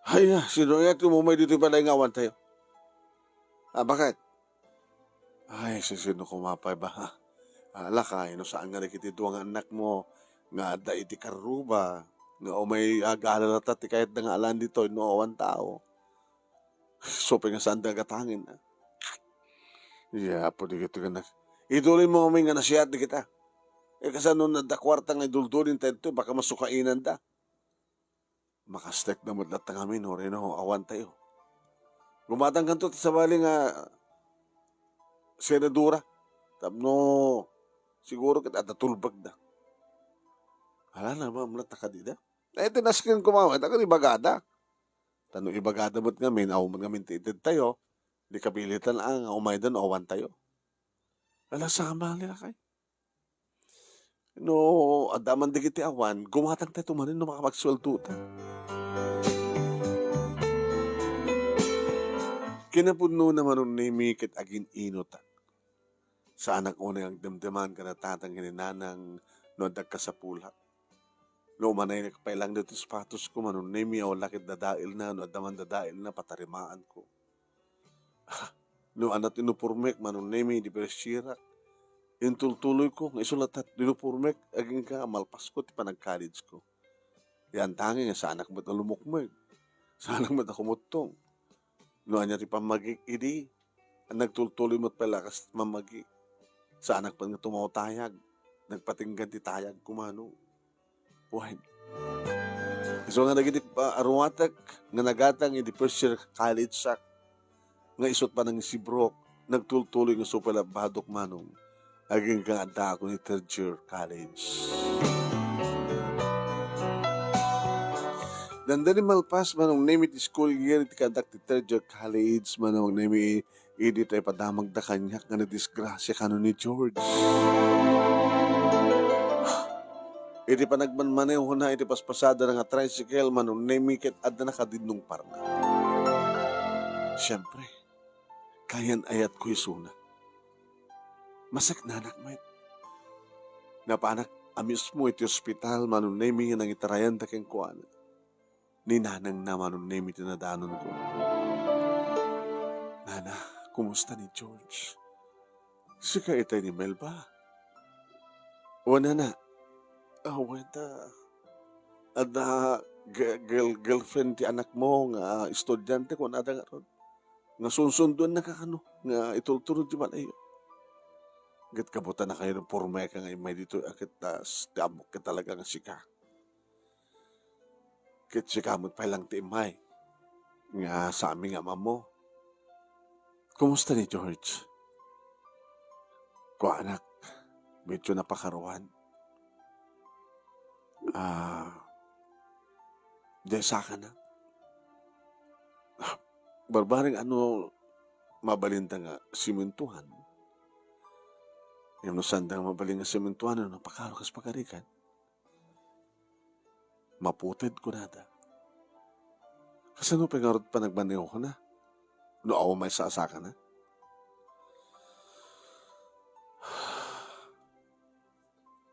Ay sino yan tumumay dito pala yung awan tayo. Bakit? Ay, sino kumapay ba? Alakay, no saan nga nakiti ang anak mo, nga da iti karuba, nga umay agalata ti kahit nga alan dito, no awan tao. So, nga saan da katangin. Po di kito ka na. Idulin mo umay nga nasiyat di kita. Kasi nung nadakwarta nga iduldurin tayo ito, baka masukainan da. Makastek na mudlat na kami, no rin awan tayo. Gumatang kanto sa bali nga senadura. Tapno, siguro kita tulbag da. Hala na ba, mulat ka di da? Tinaskin kumawat, ako di bagada. Tanong ibagada mo't ngamin, mo ngamin titid tayo, di kabilitan ang umay doon, awan tayo. Hala, sa kamali na kay. No, adaman di kiti awan, gumatang tayo tumanin no makapagsualdo ta. Kinapuno naman nun nimi kit agin inota. Sa anak unang damdaman ka na tatang hininanang no adag ka sa pula. No manay nakapailang dito sapatos ko manun nimi o lakit dadail na no adaman dadail na patarimaan ko. No anat inupurmek manun nimi di persira. Intultuloy ko ng isulatat dinupurmek aging ka malpas ko ti panag-college ko. Yan tangi nga sa anak mo't alumukmeg. Sa anak mo't akumutong. No anya ti pamagik idi, nagtultuloy mo't palakas mamagi. Sa anak pa nga tumautayag, nagpatinggan ti tayag kumano. Buhay. So nga nagiti arumatak, nga nagatang in the first year college sak, nga isot pa ng sibrok, nagtultuloy nga supala badok manong, aging kang anda ako ni third year college. Dandani malpas manong name it school year iti kandak ti third year college manong name idi tayo padamag da kanyak nga nadisgrasya kano ni George. Iti panagmanmaneho na iti paspasada nga tricycle manong name it adda na kadinong parna. Siyempre, kayan ayat ko isuna. Masak nanak met. Napanak amis mo iti ospital manong name nga nang itarayan da keng kuana. Ninanang naman nung name itinadanon ko. Nana, kumusta ni George? Sika itay ni Mel ba? Wana na. Wenta. Ada girlfriend ti anak mo nga estudyante ko na nga ron. Nga sunsundon na kakano. Nga itulturod di malayo. Gat kabutan na kayo ng porme ka nga may dito. Akit damok ka talaga nga sika. Kit si kamot pa lang ti imay. Nga sa aming ama mo. Kumusta ni George? Ko anak, medyo napakaruan. Desa ka na. Barbaring mabalinta nga simentuhan. Yung sandang mabaling nga simentuhan, napakarukas pagkarikan. Maputed ko nada. Kasano pengarot pa nagmaneho ko na? No ako may sasaka na?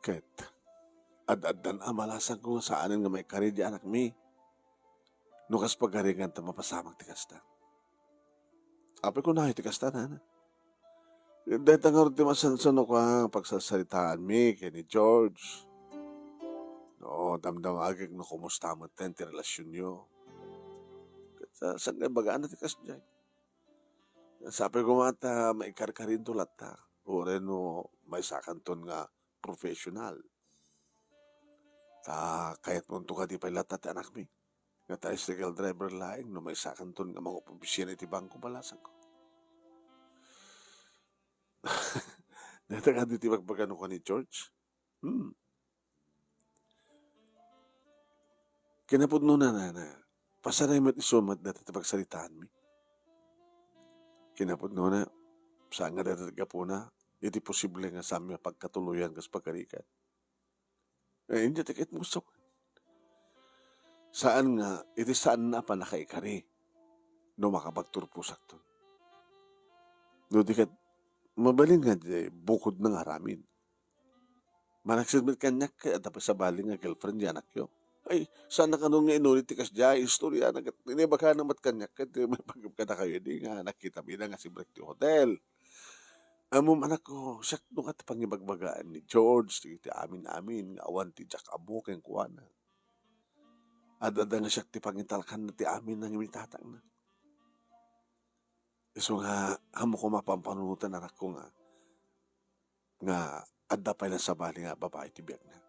Ket, ad-addan amalasan ko nga saanan nga may kari di anak mi. Nukas pagaringan ta mapasamang tikasta. Apay ko na tikasta na. Dahil tangarot di masansan ko ang pagsasalitaan mi kay ni George. No, damdam agig no kumusta mo ten ti relasyon nyo. Saan nga bagaan na tikas dyan? Sabi ko mata, may karkarin to lata. O rin no, may sakanton nga professional. Kahit mo ka di pa lata ti anak mi. Nga tricycle driver laing no may sakanton nga mga opisina iti bangko balasan ko. Dito ka dito magpagano ka ni George? Kinapudno na pasanay mo't isumat dati iti pagsalitaan mi. Kinapudno na, saan nga dati po na, iti posible nga sa amin pagkatuluyan kas pagkarikan. Hindi tikit mo gusto ko. Saan nga, iti saan na pa nakaikari no makapagturpusak to. No di kat, mabaling nga di, bukod ng haramin. Manaksidmit kanyak kaya tapos sa baling nga girlfriend di anak yo. Ay, saan na kanong nga inulit tikas dya, istorya na, inibaka na mat kanyak kaya may pagkab ka na kayo di nga, nakita mi na nga si Break Hotel. Amom anak ko, siyak nung at pangibagbagaan ni George, ti amin-amin, nga awan ti Jack Abo, keng kuwana. Adada nga siyak ti pangitalkan na ti amin nang imitatang na. So nga, hamo ko mapampanunutan anak ko nga adda pa na sa bali nga babae ti biyak na.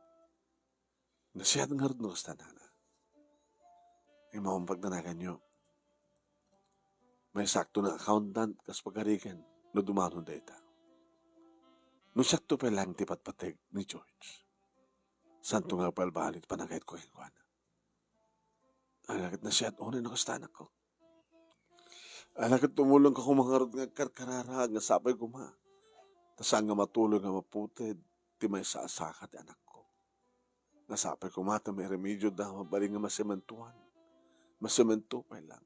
Nasiyat nga rin gusto na. Imawang pagnanagan nyo, may sakto na accountant kas pagarikan no dumanon data. No sakto pa lang ti patpateg ni George. Santo nga palbalit panagayat ko kay Juana. Alakit na siya at unay na kastanak ko. Alakit tumulong ka kumangarot nga karkarara nga sabay ko ma. Tasang nga matulong nga maputed ti may saasakat anak ko. Nasapay ko mata may remedyo da mabaling nga masementuhan. Masemento pa lang.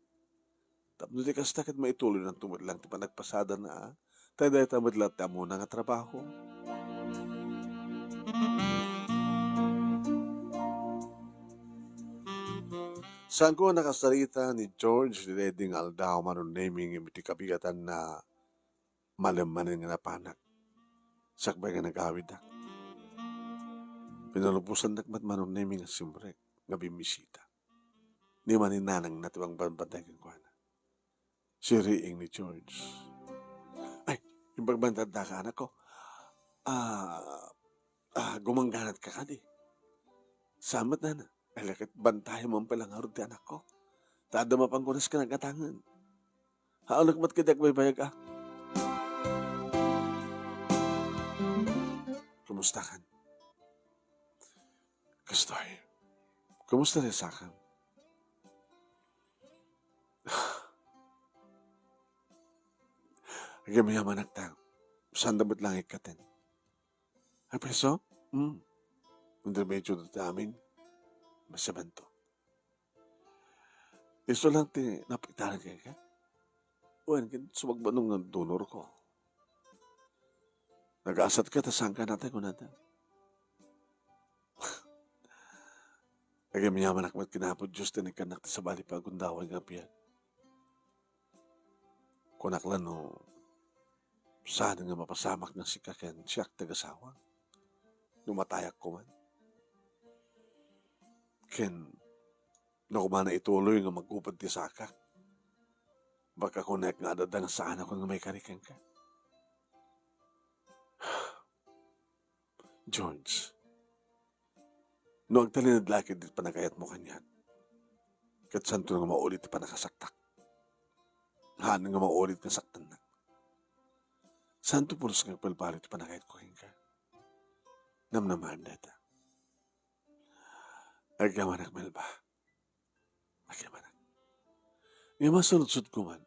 Tapos di kastakit maituloy ng tumod lang ti panagpasada na tayo dahil tamad lahat na muna nga trabaho. Saan ko nakasarita ni George ni Reding Aldao manon naming imiti kabigatan na malamanin nga napanak. Sakbay nga nag-awid ak. Pinalupusan nagmat manon naming nga simbrek nga bimisita. Ni maninanang natibang banbantay kang kuwana. Si Riing ni George. Ay, yung pagbantad na ka anak ko. Gumangganat ka ka di. Samat na. Alakit bantayan mo ang palangarod ti anak ko. Tada mapangkunas ka nagatangan. Haalag mat kadak may bayag ah. Kumusta kan? Kastoy. Kumusta rin sa akin? Agamiyaman nagtang. Saan dapat lang ikatin? Ay, preso? Under medyo dito amin. Masabanto. Iso lang ti napitaran kayo ka? Uwan, sumagbanong ng donor ko. Nag-asat ka, tasang ka natin ko natin. Agamiyaman akmat kinapod Diyos tinikanak sa bali pagundawan nga piyan. Kunaklan no, saan nga mapasamak ng sikaken siyak tagasawa. Numatayak ko man. Ken, no kumana ituloy nga magupad ti sakak. Baka kunek nga adadang saan ako nga may karikan ka. George, no agtalinad lakid dit panagayat mo kanyan. Kat santo nga maulit ti panakasaktak. Haan nga maulit nga saktan na. Santo pulos nga palbalit ti panagayat ko ka. Namnaman data. Agamanak melba. Agamanak. Nga masunod-sud ko man.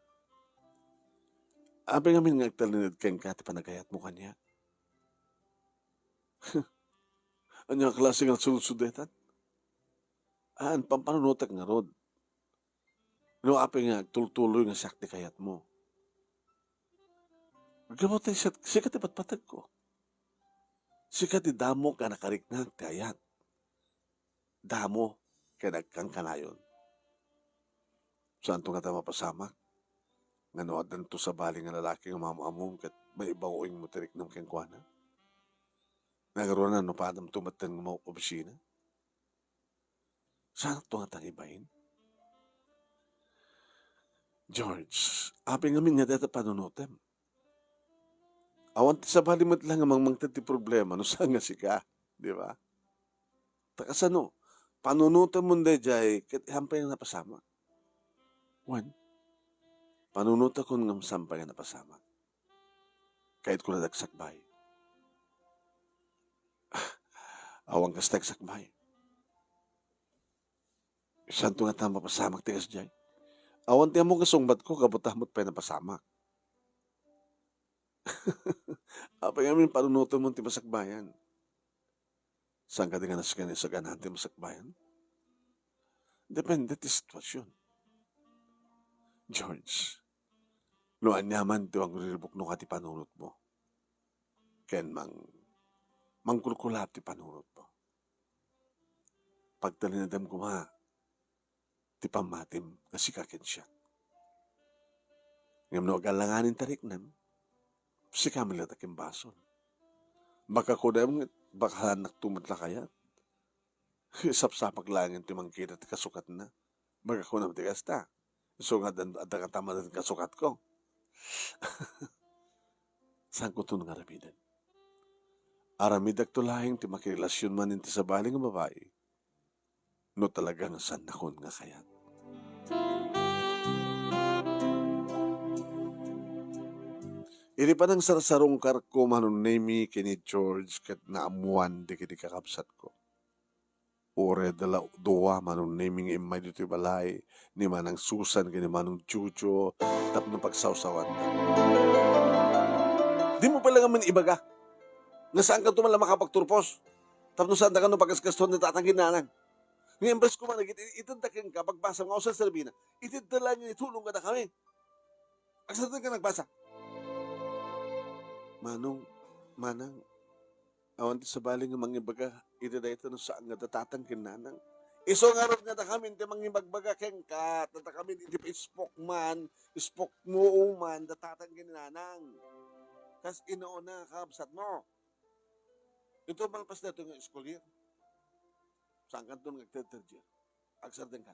Abang amin nga agtalinad kang ka ti panagayat mo kanya. Anya klase nga sunod-sudetan? Pampanunutak nga rod. No api nga, tultuloy nga sakti kayat mo. Gamot tayo sikat ipatpatag ko. Sikat damo ka nakariknag kayat. Damo ka nagkang kanayon. Saan to nga tayo mapasamak? Nga noadan to sa baling nga lalaki nga mamamong kat may ibawing mo tirik ng kengkwana. Nagaroon na no padam tumatan ng mga opisina. Saan to nga tang ibahin? George, aping amin nga data panunutem. Awan ti sa balimot lang amang mangtati problema no saan nga sika, di ba? Takas ano, panunutem mo na jay kat hampay nga napasama. One, panunuta ko ng sampay nga napasama. Kahit ko na dagsakbay. Awang kas dagsakbay. Saan to nga tama pasamak tigas jay? Awan ti mo kasungbat ko, kabutahmot pa napasamak. Apay amin panunutan mo ti masakbayan. Saan ka di nga nasaganan sa ganahan ti masakbayan? Depende ti sitwasyon. George, no anyaman ti ang riribok no ka ti panunot mo. Ken mangkulkulap ti panunot mo. Pagtalinadam ko ma, ti pamatim kasi kakin siya. Ngam no agalanganin tarik nam, si Camila takim bason. Baka ko na baka nagtumatla kaya. Sapsapak langin ti mangkita ti kasukat na. Baka ko na matigas ta. So nga adang tama na kasukat ko. Saan ko ito nga aramidan? Aramidag to lahing ti makirelasyon man inti sa baling nga babae. No talagang sanakon nga kayat. Iri pa nang sarsarong karko manon nemi kini George kat naamuan di kiti kakapsat ko. Ore dala doa manon naming imay dito balay ni manang Susan kini manong Chucho tap ng pagsawsawan na. Di mo pala ngamin ibaga. Nga saan ka tumala makapagturpos? Tapos saan ka no pagkasgaston na tatangin nanang? Ngayon bres ko man, itindakin ka, pagbasa mo ako sa Serbina, itindala niya, itulong ka na kami. Agsatin ka nagbasa. Manang, awan sa baling ng mga baga, itidayta no saan nga datatangkin nanang. Iso nga rin nga na kami, hindi mangibagbaga keng ka, tata kami, hindi pa ispok mo man, datatangkin nanang. Kas inoona, kabsat mo. Ito malpas na ito ng school year. Saan ka ito nagtaterjir? Agsarden ka.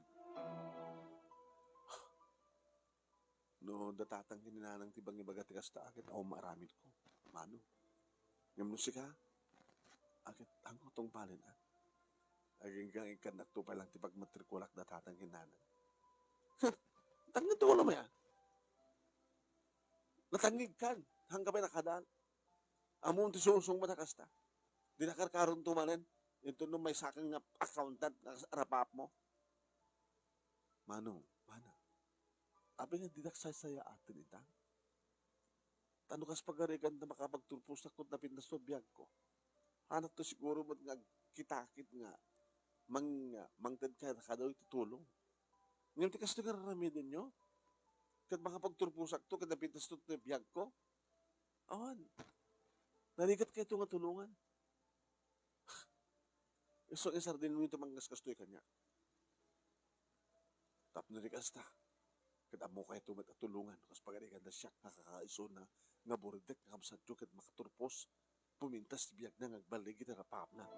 No, datatangkin nanang tibang ibaga tigas ta akit, ako maaramid ko. Mano? Ngayon musika, akit ang utong palin ah. Aging kang ikan nagtupay lang tipag matrikulak datatangkin nanang. Tangin to naman yan. Natangig kan, hanggang pa nakadaan. Among tisusong matakasta. Dinakarkaron tumanen. Ito nung may sakang accountant na rapap mo. Manong, abi nga didaksay saya atin ita. Tano kas pagarigan na makapagturpos na kung napin na sobiyag ko. Anak to siguro mo nga kitakit nga mangtad ka na kadaw itutulong. Ngayon ti kas nga raramidin nyo. Kat makapagturpusak to, kat napin na sobiyag ko. Awan. Narigat kayo ito nga tulungan. So, isar din mo ito manggaskastoy kanya. Tap na rikas ta. Kada mo kayo ito matatulungan. Kas pagarigan na siya kakakaiso na nga buritek na kamsadyo kat makaturpos. Pumintas biyag na ngagbalig ita rapap na.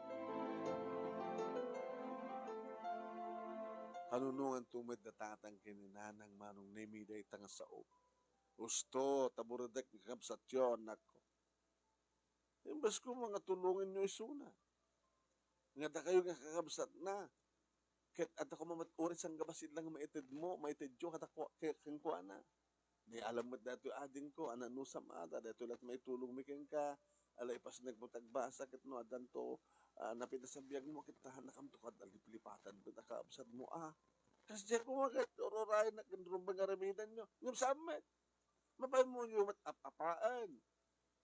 Kanunungan tumad na tatang kininanang manong nemiday tanga sao. Gusto, taburidek na kamsadyo, anak ko. Imbas ko mga tulungan nyo isuna. Nga da kayo nga kakabsat na. Ket at ako mamaturis ang gabasit lang maitid mo, maitid yo, kata ko, keng ko ana. Di alam mo dato adin ko, ana nusam ada, dato lahat may tulong mi keng ka, alay pas nagputagbasa, ket no adan to, napita sa biyag mo, kita hanakam to kad, aliplipatan, bita kaabsat mo, kasi diyan ko magat, ororayan na, gandrong bang aramidan nyo, yung samet, mapay mo yung matapapaan.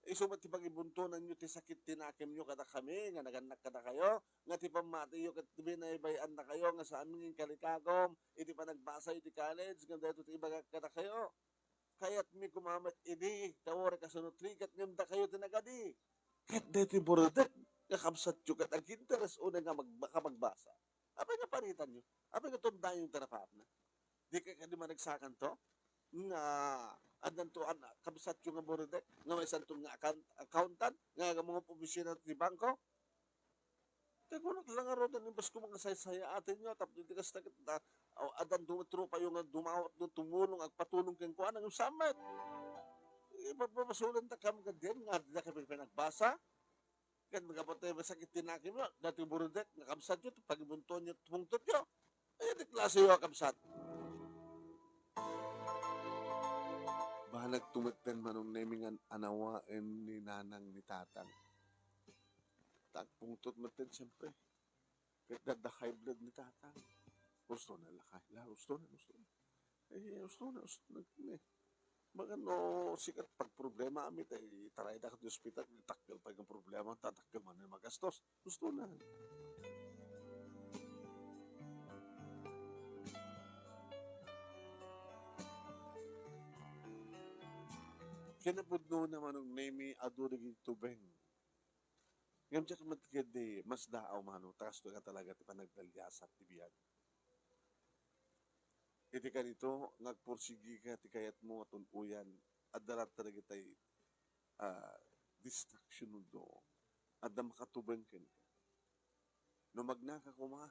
Isumat ti pag-ibuntunan nyo ti sakit tinakim nyo kada kami, nga naganak kada kayo, nga ti pamati yo kat binaybayan na kayo, nga sa amin yung kalikagom, iti pa nagbasa iti college, nga dito ti iba kada kayo. Kayat mi kumamat idi, tawari kasunod trikat ngam da kayo tinagadi. Kahit dito yung buradak, kakabsat yung kat ang interes una nga magbasa. Apa nga paritan nyo? Apa nga tundayan yung tarapap na? Di ka di managsakan to? Nga, andan to, kabsat yung nga buradak, nga may santong nga accountant, nga mga opisina ni bangko. Teko lang nga ron, imbas ko mga saysaya atin nyo, tapos di ka sa adan dumatrupa yung nga dumawat doon tumulong, agpatulong kang kuha ng samat. Ipapapasulan ta kam ka din, nga di na kami pinagbasa, kan magkapatay masakit tinakim mo, dati burudek, nakamsat nyo, pagibunto nyo, tumungtot nyo. Ay, di klase yung kamsat. Bahalag tumaten manong namingan anawain ni nanang ni tatang. Tagpungtot maten siyempre. Kahit da high blood ni tatang. Gusto na lakay. Gusto na. Gusto na. Mga no, sikat pag problema amit ay taray na ka di ospital, takgal pa yung problema, tatakgal man yung magastos. Gusto na. Kinapudno naman ng name adurigi tubeng. Ngam siya kamatagad mas daaw mano, takas to nga talaga ti panagdalyasat ti biyag. Iti ka nito, nagpursigi ka, ti kayat mo atun uyan, at darat talaga tayo distraction do, at na makatubang ka. No magnaka kuma,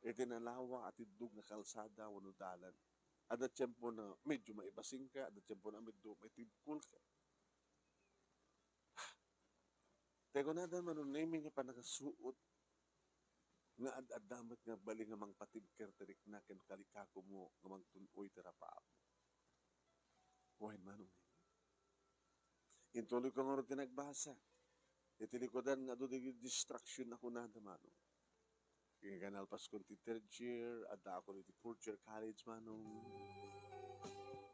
iti nalawa at idug na kalsada, wano dalan. At tiyempo na medyo maibasing ka, at tiyempo na medyo may tibkul ka. Teko na dan manon naming nga panakasuot nga ad-adamat nga bali nga mang patibker tarik na ken kalikako mo nga magtunoy tirapaap. Kuhain manong intuloy ko nga rin tinagbasa. Itilikodan nga doon distraction ako na manong. Kaya kanalpas ko ti third year, ada ako ni fourth year college manong.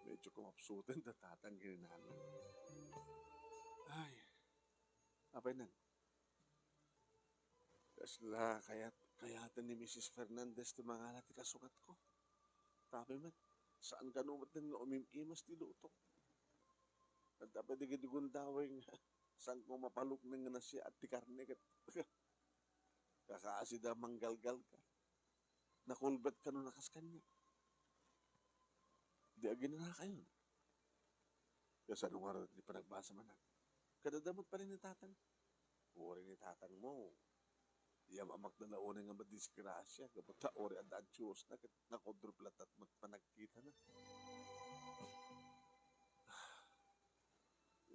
Medyo kumapsutin na tatang ginanong. Ay, apay nang. Kasla, kayatan ni Mrs. Fernandez ti mga alat kasukat ko. Tapi man, saan ka numat nga umimimas ti lutok? At dapat di gundaway nga, saan ko mapalok na nga na siya at ti karne kat kakaasida manggalgal ka. Nakulbat ka no nakas kanya. Di agin na kayo. Kasi anong araw di pa nagbasa man. Kadadamot pa rin ni tatang. Uri ni tatang mo. Iyam amak na naunay nga madisgrasya. Kapag ta ori at adjust na. Nakodruplat at magpanagkita na.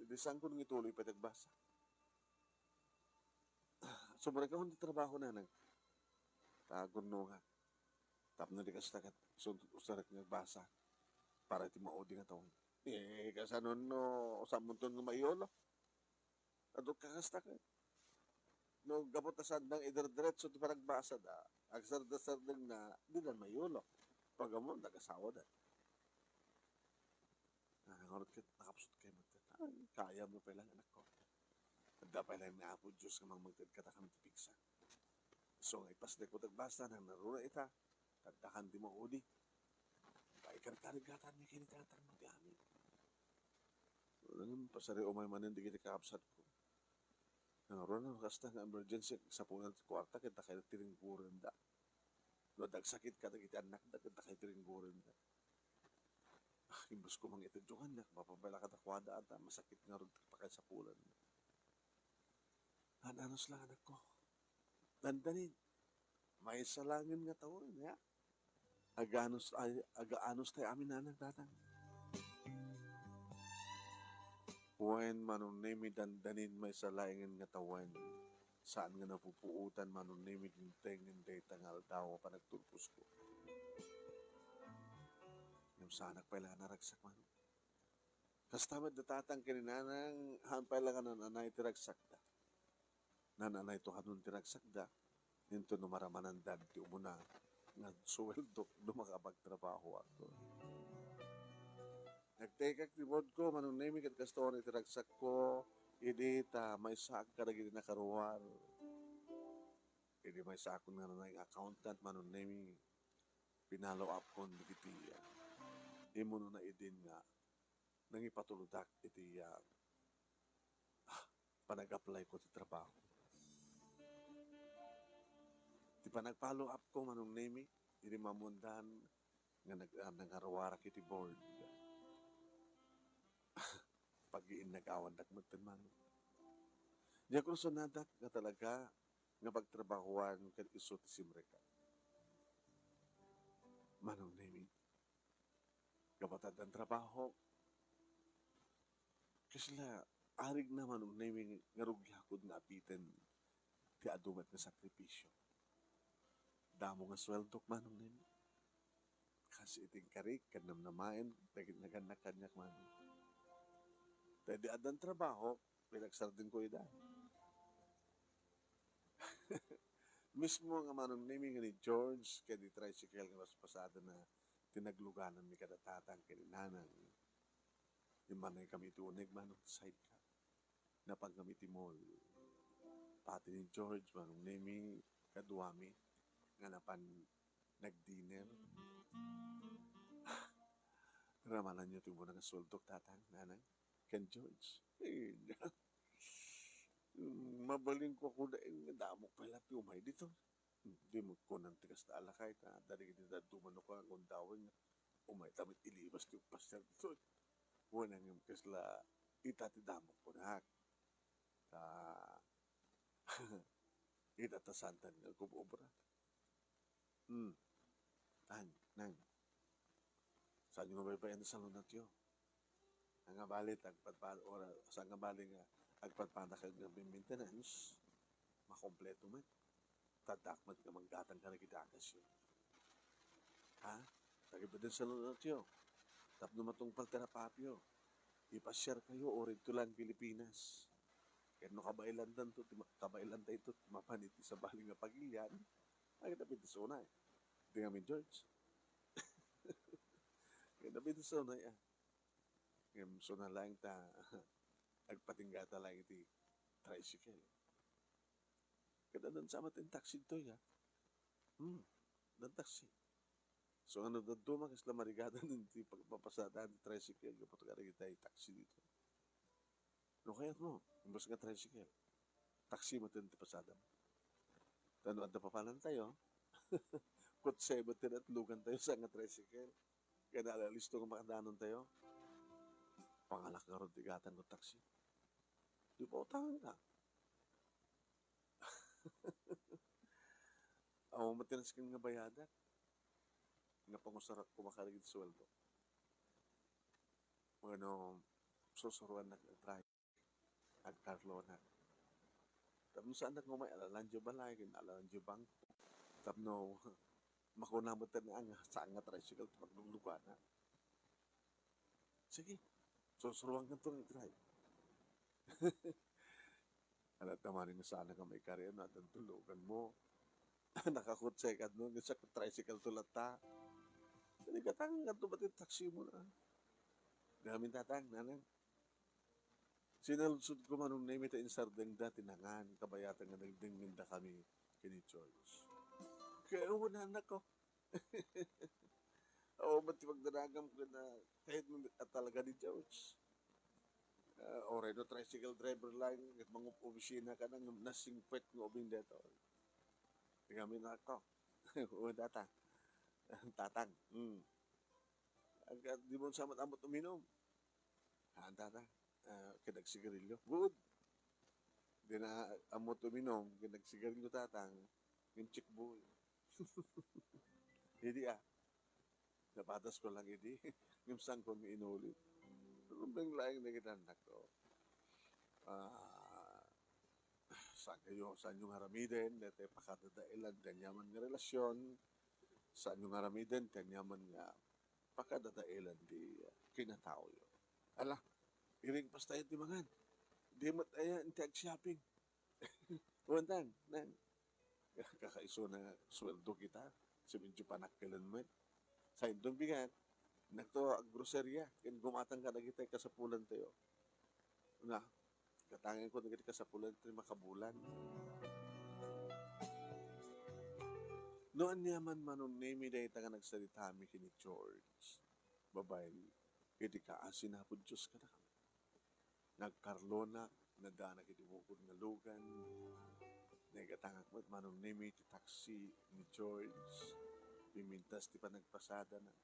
Hindi saan ko nang ituloy pa nagbasa. Sobrang ka hindi trabaho na nang tagon no nga. Tap na di ka stakat. So, usarak nagbasa. Para iti maudi nga tawon. Kasanon no, sa munton nga maiyolo. Adok kakastakat. No, gabot na sandang idar-diretso ti paragbasa da. Agsarda-sardang na, di na mayulo. Pagamon, nagasawa da. Ngarot ka, nakapsot kayo magtata. Kaya mo pa lang, anak ko. At dapat lang na apo Diyos nga magtad katakam ti piksa. So, nga ipas na ko tagbasa na naruna ita. Tagdakan di mo udi. Kaikar-karigatan niya kinitatan mo di amin. Walang pasari umay manin di kita kakapsat ko. Naroon na kasta nga emergency sa punan sa kwarta kita kayo tiringguran da. No dagsakit ka kita anak da kita kayo tiringguran da. Imbus ko mang itadyokan na mapabala ka takwada at masakit nga rin pa kayo sa pulan. Ananos lang anak ko. Dandanin. May salangin nga tawon ya. Agaanos tayo amin na nagdatang. When manunimi dandanin may salaingin nga tawan, saan nga napupuutan manunimi dintengin day tangal daw pa nagtulpos ko. Yung sanak pa ilang naragsak man. Kastamad natatang kininanang hampay lang nga nanay tiragsak da. Nananay to kanun tiragsak da. Ninto numaramanan dad ti umuna nga suweldok dumakapagtrabaho ako. Nagtekak ti board ko, manunimi kat kastori tiragsak ko, Idi ta may saak ka lagi nakaruwar. Idi may saak na na accountant manon nemi pinalo up kon iti imo no na idin nga nang ipatuludak iti panag-apply ko ti trabaho. Ti panag-follow up ko manong nemi idi mamundan nga nangarawara kiti board. Pag-iin nag-awan dagmagtan man. Diya ko sunadak nga talaga nga pagtrabahuan kan iso ti simreka. Manong nemi. Kapatad ang trabaho. Kasla, arig na manong nemi nga rugyakod nga apitan ti adumat nga sakripisyo. Damo nga sweldok manong nemi. Kasi iting karik, kanam namain, naganak kanyak manong. Tadi adan trabaho, pinagsardin ko idan. Mismo nga manong nemi nga ni George, kaya di tricycle nga mas pasada na tinagluganan mi kadatatang kininanang. Yung manay kami tunig manong side ka. Napag kami timol. Pati ni George, manong nemi, kaduami, nga napan nag-dinner. Ramalan niyo tumo nga suldok tatang, nanang, ken George. Mabaling ko ako na damok pala ti umay dito. Di mo ko nang tigas na alakay ta. Dari kita dumano ko ang undawin nga. Umay tamit ilibas ti pastor dito. Wala nga kasla itati damok ko na. Ta itatasantan nga kumobra. Nang. Saan yung mabaybayan sa lunat yun? Ang balit, sa nga bali nga, agpatpada ka nga maintenance, makompleto man. Tadakmat ka manggatang ka na kitakas yun. Ha? Tagiba din sa lunat yun. Tapno matungpal terapapyo. Ipasyar kayo, orin tulang Pilipinas. Kaya no kabailan to, kabailan tayo ito, mapanit sa bali nga pagilyan, ay napit sa unay. Hindi nga George. Kaya napit sa unay, ngayon, so na lang ta, agpatinggata lang iti tricycle. Kada doon sa matin taxi to, ya. Dan taxi. So ano doon tumakas la marigada ng ti pagpapasada ng tricycle, kapag kita taxi dito. No kaya mo, imbas nga tricycle, taxi mo ti pasada mo. Tano at napapalan tayo, kutse mo tin at lugan tayo sa nga tricycle. Kaya naalalisto kung makadanon tayo, pangalak nga ron tigatan ng taxi. Di pa utangan ka. Ako matinas kang nga bayadak. Nga pangusarat ko makaligid sweldo. Ano, susuruan na try. At Carlo na. Tapno saan na kumay, alalanjo balay, alalanjo bangko. Tapno, makunamatan na ang saan nga tricycle, maglulugan na. Sige, susuruan ka itong i-drive. Alat naman nga sana ka may karya na, at tulugan mo. Nakakutse ka doon, sa tricycle tulat ta. Hindi ka tang nga ba't taxi mo na. Gamin tatang, nanang. Sinalusod ko manong na imita insardeng da, tinangan, kabayatan nga nagdingin da kami kini George. Kaya wala na ko. Oo, ba't magdaragam ko na kahit at talaga ni George. Oray no, tricycle driver lang, at mga opisina ka nang nasingpet ng obing dito. Kami na ako. Oo, tatang. Tatang. Agad di mo samat amot uminom. Tatang. Kinagsigarilyo. Good. Di na amot uminom, kinagsigarilyo tatang. Yung chick boy. Hindi napatas ko lang hindi. Yung sang ko may inulit. Ano bang laing na kitanak ko? Saan yung haramiden, dati pakadadailan, kanyaman nga relasyon, saan yung haramiden, kanyaman nga pakadadailan di kinatao yun. Ala, iring pas tayo timangan. Di mat aya, hindi shopping. Wantang, nang, kakaiso na sweldo kita, sa medyo panakkilan mo. Sa indong bigat, nagto ang grocerya, kin gumatang ka na kita kasapulan tayo. Na, Katangin ko dagiti kasapulan ti makabulan. Noon niya man manunemi dahita nga nagsalita mi kini George. Babay, iti kaasin na po Diyos ka na kami. Nagkarlona, nadana kiti bukod nga lugan. Nagatangak mo't manunemi ti taxi ni George. Pimintas ti panagpasada na.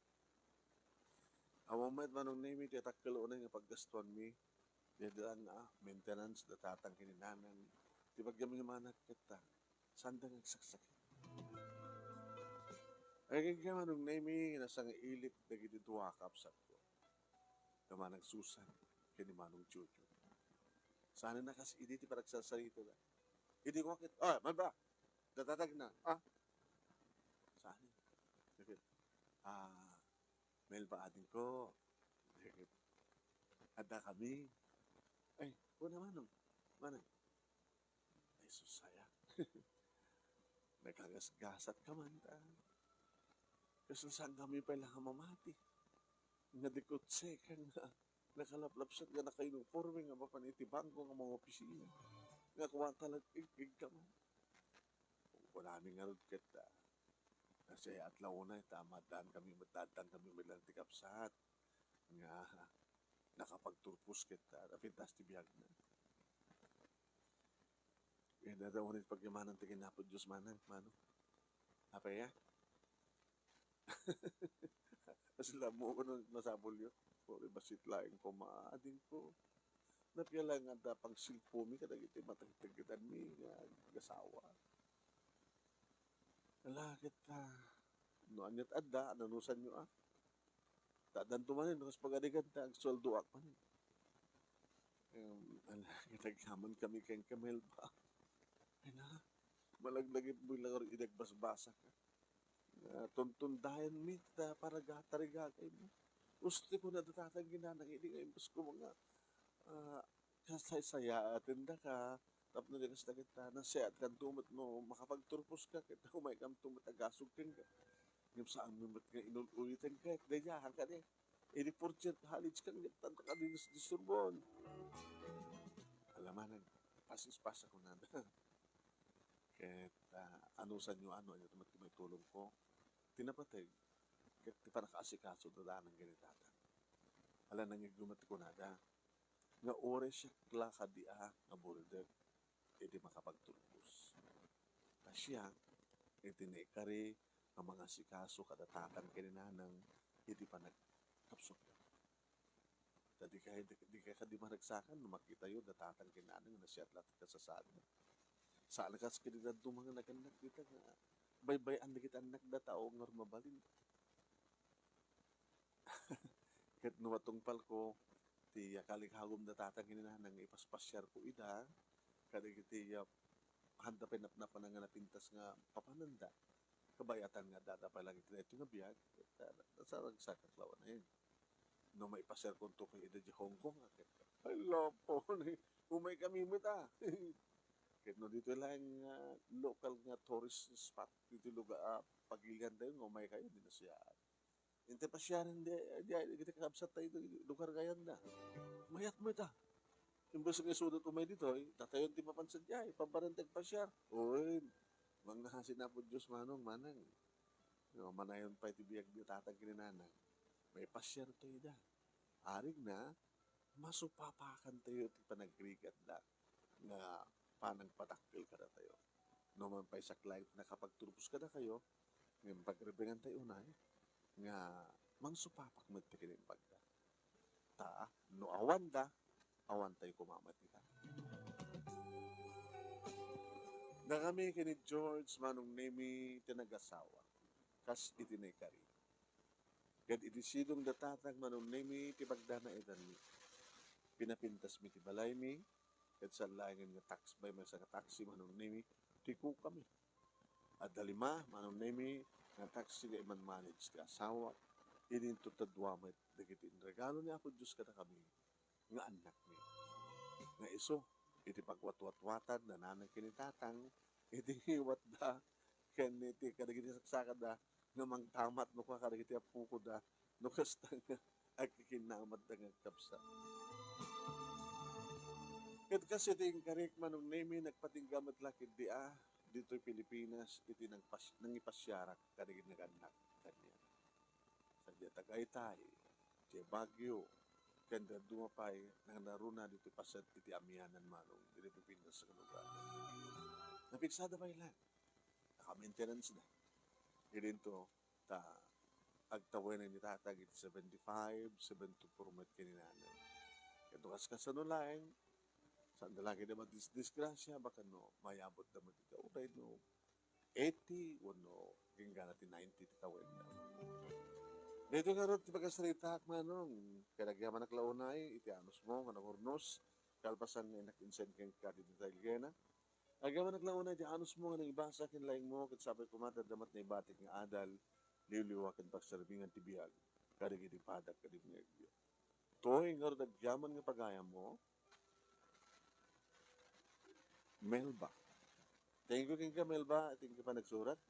Awamat manunemi ti takkalunan nga paggastuan mi. Dadaan na maintenance da tatang kininanan. Ti pagyamin nga manak kita. Sanda nagsaksakit. Ay kaya manong nemi nasang ilip dagiti duwa kapsat ko. Tama nagsusan kini manong Jojo. Sana na kasi idi ti paragsasalito na. Idi ko akit. May ba? Datatag na. Sana. Dagit. Mel ba atin ko? Dagit. Ada kami. Ay, na manong. Manong. Ay, susaya. Nagkagasgasat ka man ta. Kasi saan kami pala mamati. Nga dikotse ka nga. Nakalaplapsat nga na kayo ng porme nga mapanitibang ko ng mga opisina. Nga kuha talagigig ka man. Kung namin nga rin kita. Kasi at launa, tamadaan kami malang tikapsat. Nga nakapagturpos kita. Napintas ti biyag na. Kaya nadawanit pagyamanan ti kinapod Diyos manang, mano. Apa ya? Kasi lamo ko nung nasabol yun. Puri basit laing ko maading ko. Napiyala nga da pang silpo mi kadagiti matagtagitan mi nga gasawa. Alakit no anyat adda nanusan nyo Dadan tumanin no pagadigan ta ang sweldo ak man. Alakit agyaman kami kang kamel ba. Ay na malaglagit mo lang idagbasbasa ka. Tuntundayan mi para gatarigagay mo. Gusto ko na datatang ginanang hindi nga imbus ko mga kasay-saya atin da ka tapos na dinas na kita na siya at kan tumot mo makapagturpos ka kita kumay kam tumot agasog ka yung saan mo mat nga inulitan ka dayahan ka din i-report halage ka nga tanda ka din sa disturbon alamanan pasis-pasa ko na kahit anusan nyo ano may tulong ko tinapatay kahit di pa nakaasikaso dadaan ng ganitata ala nang igumati ko nada nga ores siya klaka di nga border iti makapagtulpos siya iti naikari ang mga sikaso kadatatan kininanang iti pa nagkapsok di ka di maragsakan makita yun datatan kininanang na siya at lahat kasasada saan kas kinidad mga naganak dita nga baybayan na kita anak da tao nga mabalin. Kat nuwatungpal ko, ti kalighagom da tatang nang ipaspasyar ko ida, kada iti handa pinapnapa na nga napintas nga papananda. Kabayatan nga dada pa lang iti ito nga biyag, sa ragsakaklawan na yun. No maipasyar ko ito kay ida di Hong Kong, ay lopo, umay kami mo ta. Kahit no dito lang local nga tourist spot dito lugar pagilian tayo ngumay kayo din na siya. Inte pa siya hindi kita kakabsat tayo lugar kayan na. Mayat mo ita. Imbes nga sudot umay dito, tatayon ti mapansan diya, pabarantag pa siya. Oy, mga sinapod Diyos manang. No, manayon pa iti biyag di tatang kininanang. May pasyar tayo da. Arig na, masupapakan tayo iti panagrigat da. Nga panang patakil ka na tayo. No man pa isaklay na kapag turpos ka na kayo, ngayon pagrebingan tayo unay, nga mangsupapak mo iti kinimbag da. No awan da, awan tayo kumamati ka. Na kami kini George manong nemi tinagasawa, kas itinay kari. Gad itisidong datatag manong nemi tibagdana edan mi. Pinapintas mi tibalay mi, kat sa layan nga tax by may sa taxi manong nemi tiku kami at dalima manong nemi nga taxi nga iman manage ti asawa ininto tadwa met dagiti regalo ni Apo Diyos kada kami nga anak mi nga iso iti pagwatwatwatan na nanang kinitatang iti hiwat da ken iti kadagiti saksakad da nga mangtamat no ka kadagiti apu ko da no kasta nga agkikinamat da nga kapsa Ket kasi ting karik manong nemi nagpatinggamat lakid di dito'y Pilipinas iti nangipasyarak kadigid naganak kanya. Sadya Tagaytay, ti Baguio, kanda dumapay nang naruna dito pasat iti amianan manong dito Pilipinas sa lugar. Napiksada pa ilan, naka-maintenance na. Idinto ta agtawen ni tatag iti 75, 74 met kininanay. Ito kas laeng, saan dalagi naman disgrasya, baka no, mayabot naman iti kauray no, 80, no, ginggana ti 90 ti tawen na. Dito nga ron, ti pagkasarita ak manong, kanagyaman naklaunay, iti anos mo, nga nangurnos, kalpasan nga nakinsen keng kadi di Taylgena. Agaman naklaunay, ti anos mo, nga nangibasa kinlaing mo, kat sabay kumatadamat na ibatik nga adal, liwliwakan pagsarbingan ti biyag, kadig iti padak, kadig nga biyag. Toy nga ron, nagyaman nga pagayam mo, Melba. Thank you, Melba. Thank you pa nagsurat.